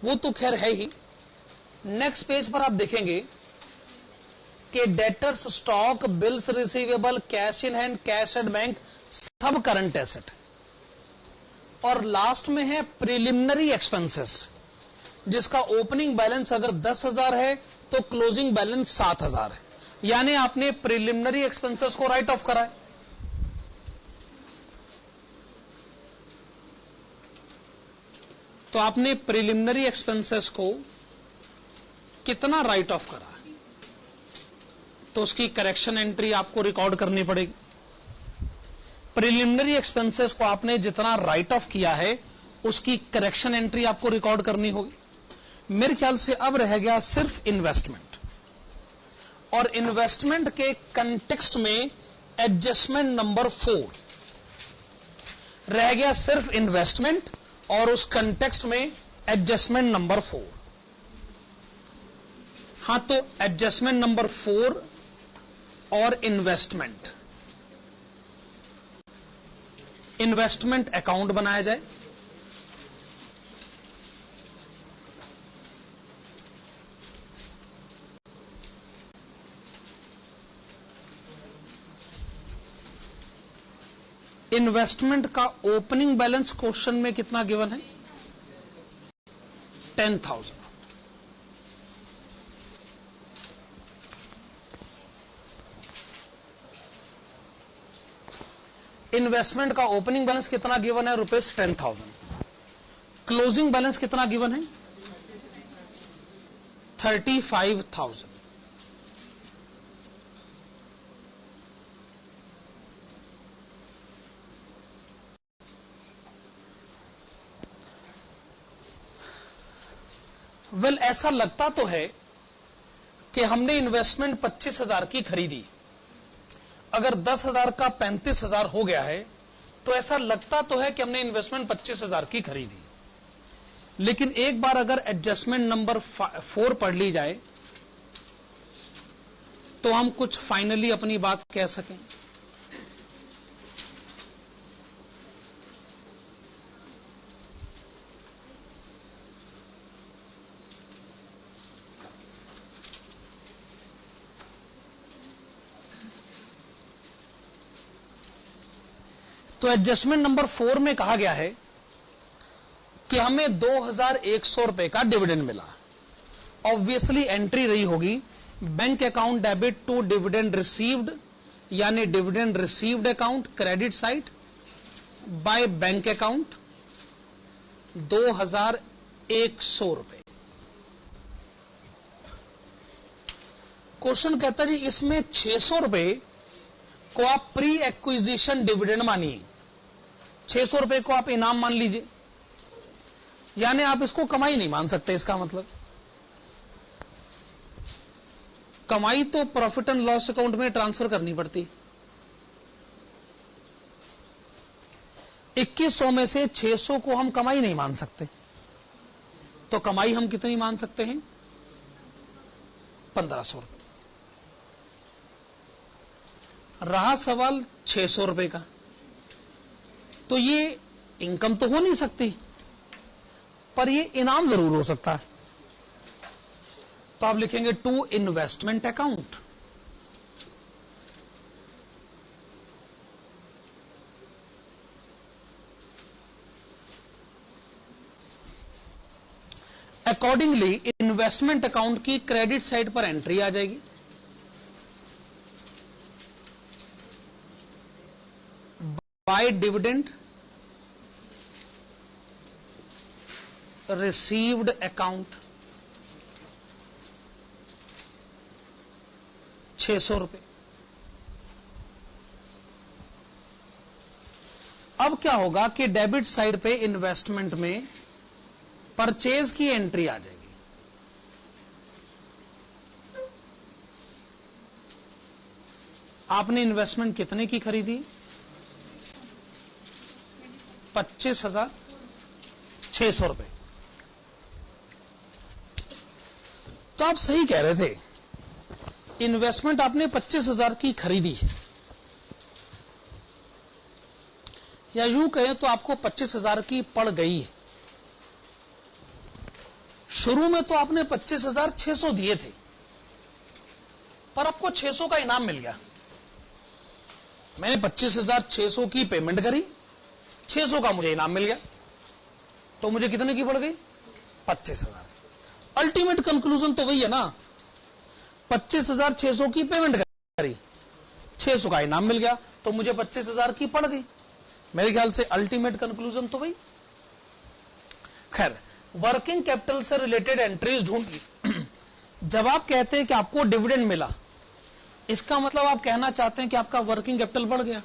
वो तो खैर है ही। नेक्स्ट पेज पर आप देखेंगे कि debtors, stock, bills receivable, cash in hand, cash at bank, सब करंट एसेट। और लास्ट में है प्रिलिमिनरी एक्सपेंसेस, जिसका ओपनिंग बैलेंस अगर 10,000 है तो क्लोजिंग बैलेंस 7,000 है। यानी आपने प्रिलिमिनरी एक्सपेंसेस को राइट ऑफ करा है। तो आपने प्रिलिमिनरी एक्सपेंसेस को कितना राइट ऑफ करा, तो उसकी करेक्शन एंट्री आपको रिकॉर्ड करनी पड़ेगी। प्रिलिमिनरी एक्सपेंसेस को आपने जितना राइट ऑफ किया है उसकी करेक्शन एंट्री आपको रिकॉर्ड करनी होगी। मेरे ख्याल से अब रह गया सिर्फ इन्वेस्टमेंट, और इन्वेस्टमेंट के कंटेक्स्ट में एडजस्टमेंट नंबर 4 रह गया। सिर्फ इन्वेस्टमेंट और उस कंटेक्स्ट में एडजस्टमेंट नंबर 4। हां, तो एडजस्टमेंट नंबर 4 और इन्वेस्टमेंट अकाउंट बनाया जाए। इन्वेस्टमेंट का ओपनिंग बैलेंस क्वेश्चन में कितना गिवन है? 10,000। इन्वेस्टमेंट का ओपनिंग बैलेंस कितना गिवन है? ₹10,000। क्लोजिंग बैलेंस कितना गिवन है? 35,000। वेल, ऐसा लगता तो है कि हमने इन्वेस्टमेंट 25,000 की खरीदी। अगर 10,000 का 35,000 हो गया है तो ऐसा लगता तो है कि हमने इन्वेस्टमेंट 25,000 की खरीदी। लेकिन एक बार अगर एडजस्टमेंट नंबर 4 पढ़ ली जाए तो हम कुछ फाइनली अपनी बात कह सकें। तो एडजस्टमेंट नंबर 4 में कहा गया है कि हमें 2,100 रुपए का डिविडेंड मिला। ऑब्वियसली एंट्री रही होगी bank account debit to dividend received, यानी dividend received account credit side by bank account 2,100 रुपए। क्वेश्चन कहता है जी इसमें 600 रुपए को आप प्री एक्विजिशन डिविडेंड मानिए, 600 रुपए को आप इनाम मान लीजिए, यानी आप इसको कमाई नहीं मान सकते। इसका मतलब कमाई तो प्रॉफिट एंड लॉस अकाउंट में ट्रांसफर करनी पड़ती। 2100 में से 600 को हम कमाई नहीं मान सकते, तो कमाई हम कितनी मान सकते हैं? 1,500 रुपए। रहा सवाल 600 रुपए का, तो ये इनकम तो हो नहीं सकती, पर ये इनाम जरूर हो सकता है। तो आप लिखेंगे to investment account. Accordingly investment account की क्रेडिट साइड पर एंट्री आ जाएगी। बाय डिविडेंड रिसीव्ड अकाउंट 600 रुपए। अब क्या होगा कि डेबिट साइड पे इन्वेस्टमेंट में परचेज की एंट्री आ जाएगी। आपने इन्वेस्टमेंट कितने की खरीदी? 25,600 रुपए। तो आप सही कह रहे थे, इन्वेस्टमेंट आपने 25,000 की खरीदी, या यूं कहें तो आपको 25,000 की पड़ गई। शुरू में तो आपने 25,600 दिए थे, पर आपको 600 का इनाम मिल गया। मैंने 25,600 की पेमेंट करी, 600 का मुझे इनाम मिल गया, तो मुझे कितने की पड़ गई? 25,000। अल्टीमेट कंक्लूजन तो वही है ना, 25,600 की पेमेंट करी, 600 का इनाम मिल गया, तो मुझे 25,000 की पड़ गई। मेरे ख्याल से अल्टीमेट कंक्लूजन तो वही। खैर, वर्किंग कैपिटल से रिलेटेड एंट्रीज ढूंढी। जब आप कहते हैं कि आपको डिविडेंड मिला, इसका मतलब आप कहना चाहते हैं कि आपका वर्किंग कैपिटल बढ़ गया।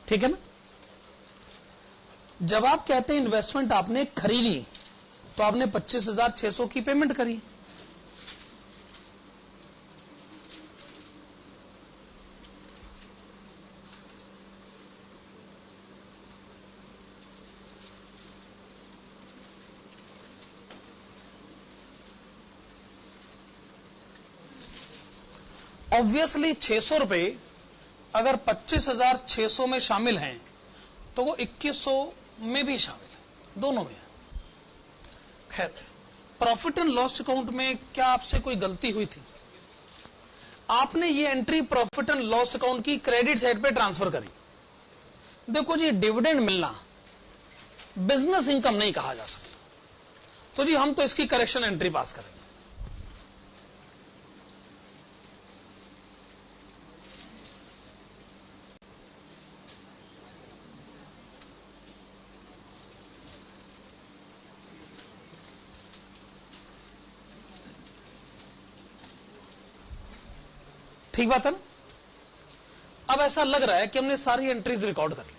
ठीक है ना? जब आप कहते हैं इन्वेस्टमेंट आपने खरीदी, तो आपने 25,600 की पेमेंट करी। ऑब्वियसली 600 रुपए अगर 25,600 में शामिल हैं, तो वो 2100 में भी शामिल है, दोनों में है। खैर, प्रॉफिट एंड लॉस अकाउंट में क्या आपसे कोई गलती हुई थी? आपने ये entry profit and loss account की क्रेडिट साइड पे ट्रांसफर करी। देखो जी, डिविडेंड मिलना बिजनेस इनकम नहीं कहा जा सकता, तो जी हम तो इसकी करेक्शन एंट्री पास करेंगे। ठीक बात है ना? अब ऐसा लग रहा है कि हमने सारी एंट्रीज रिकॉर्ड कर ली।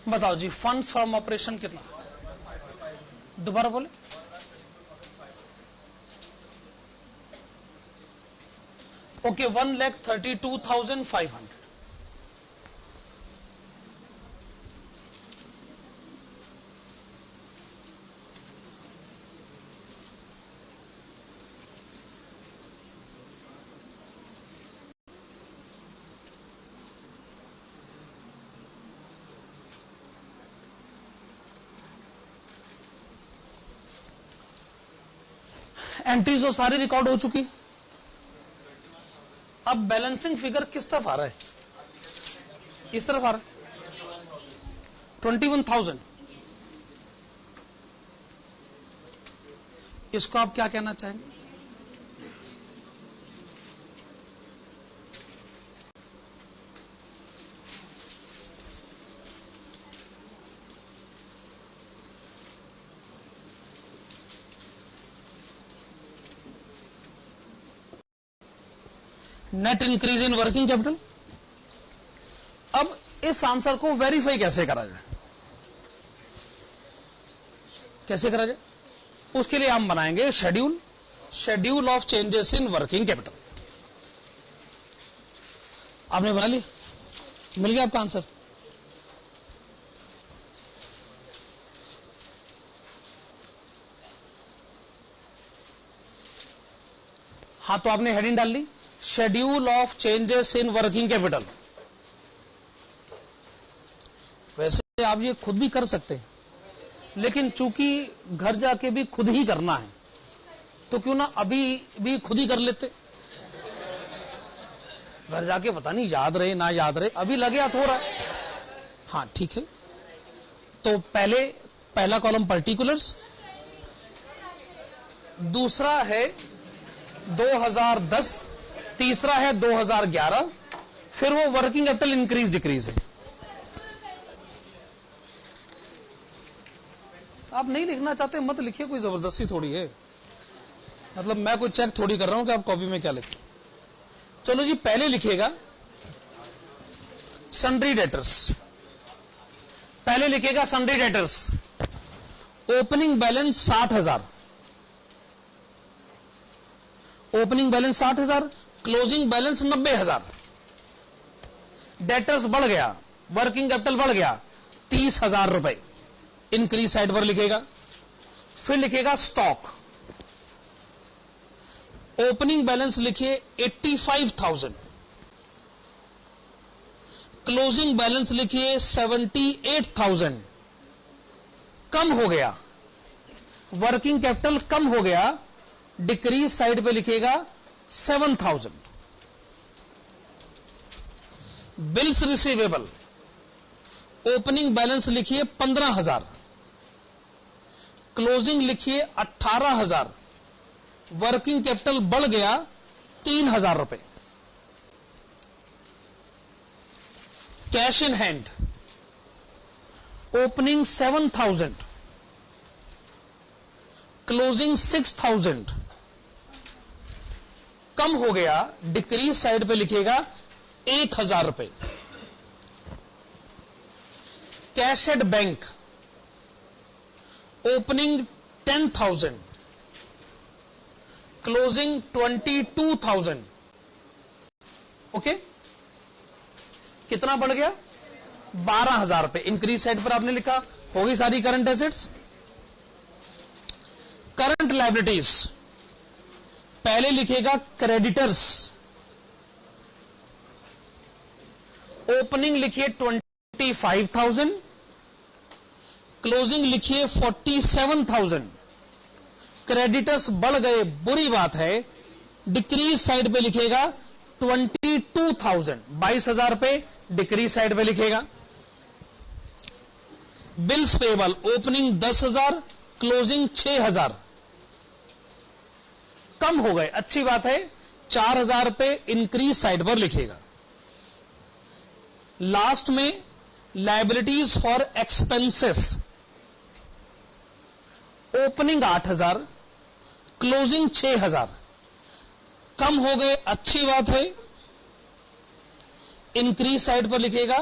बताओ जी, फंड्स फ्रॉम ऑपरेशन कितना? दोबारा बोले। ओके, 1,32,500। एंट्रीज तो सारी रिकॉर्ड हो चुकी। अब बैलेंसिंग फिगर किस तरफ आ रहा है? इस तरफ आ रहा है, 21,000। इसको आप क्या कहना चाहेंगे? Net increase in working capital. अब इस आंसर को वेरीफाई कैसे करा जाए, कैसे करा जाए, उसके लिए हम बनाएंगे schedule of changes in working capital. आपने बना लिया, मिल गया आपका आंसर। हाँ, तो आपने हेडिंग डाल ली, schedule of changes in working capital. वैसे आप ये खुद भी कर सकते हैं, लेकिन चूंकि घर जाके भी खुद ही करना है, तो क्यों ना अभी भी खुद ही कर लेते। घर जाके पता नहीं याद रहे ना याद रहे, अभी लगे हाथ हो रहा है। हाँ ठीक है, तो पहला कॉलम पर्टिकुलर्स, दूसरा है 2010, तीसरा है 2011, फिर वो वर्किंग कैपिटल इंक्रीज डिक्रीज है। आप नहीं लिखना चाहते मत लिखिए, कोई जबरदस्ती थोड़ी है, मतलब मैं कोई चेक थोड़ी कर रहा हूं कि आप कॉपी में क्या लिखें। चलो जी, पहले लिखिएगा सन्ड्री डेटर्स, पहले लिखिएगा sundry debtors, opening balance 60,000, opening balance 60,000, closing balance 90,000। Debtors बढ़ गया, वर्किंग कैपिटल बढ़ गया 30,000 रुपए, इंक्रीज साइड पर लिखेगा। फिर लिखेगा स्टॉक, ओपनिंग बैलेंस लिखिए 85,000, क्लोजिंग बैलेंस लिखिए 78,000। कम हो गया, वर्किंग कैपिटल कम हो गया, डिक्रीज साइड पे लिखेगा 7,000। बिल्स रिसीवेबल, ओपनिंग बैलेंस लिखिए 15,000, क्लोजिंग लिखिए 18,000, वर्किंग कैपिटल बढ़ गया 3,000 रुपए। Cash in hand, opening 7,000, closing 6,000, कम हो गया, डिक्रीज साइड पे लिखेगा 1,000 रुपए। Cash at bank, opening 10,000, closing 22,000। Okay, कितना बढ़ गया? 12,000 रुपए। इंक्रीज साइड पर आपने लिखा, होगी सारी करंट एसेट्स। करंट लायबिलिटीज, पहले लिखेगा क्रेडिटर्स, ओपनिंग लिखिए 25,000, क्लोजिंग लिखिए 47,000। क्रेडिटर्स बढ़ गए, बुरी बात है, डिक्रीज साइड पे लिखेगा 22,000, 22,000 रुपए डिक्रीज साइड पे लिखेगा। बिल्स पेबल, ओपनिंग 10,000, क्लोजिंग 6,000, कम हो गए, अच्छी बात है, 4,000 रुपए इंक्रीज साइड पर लिखेगा। लास्ट में liabilities for expenses, opening 8,000, closing 6,000, कम हो गए, अच्छी बात है, इंक्रीज साइड पर लिखेगा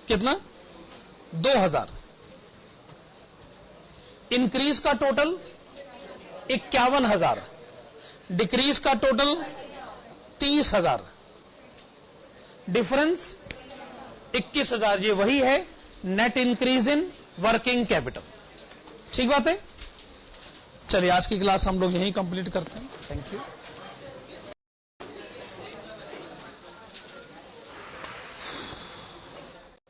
कितना? 2,000। इंक्रीज का टोटल 51,000, डिक्रीज का टोटल 30,000, डिफरेंस 21,000। ये वही है net increase in working capital. ठीक बात है। चलिए, आज की क्लास हम लोग यहीं कंप्लीट करते हैं। Thank you.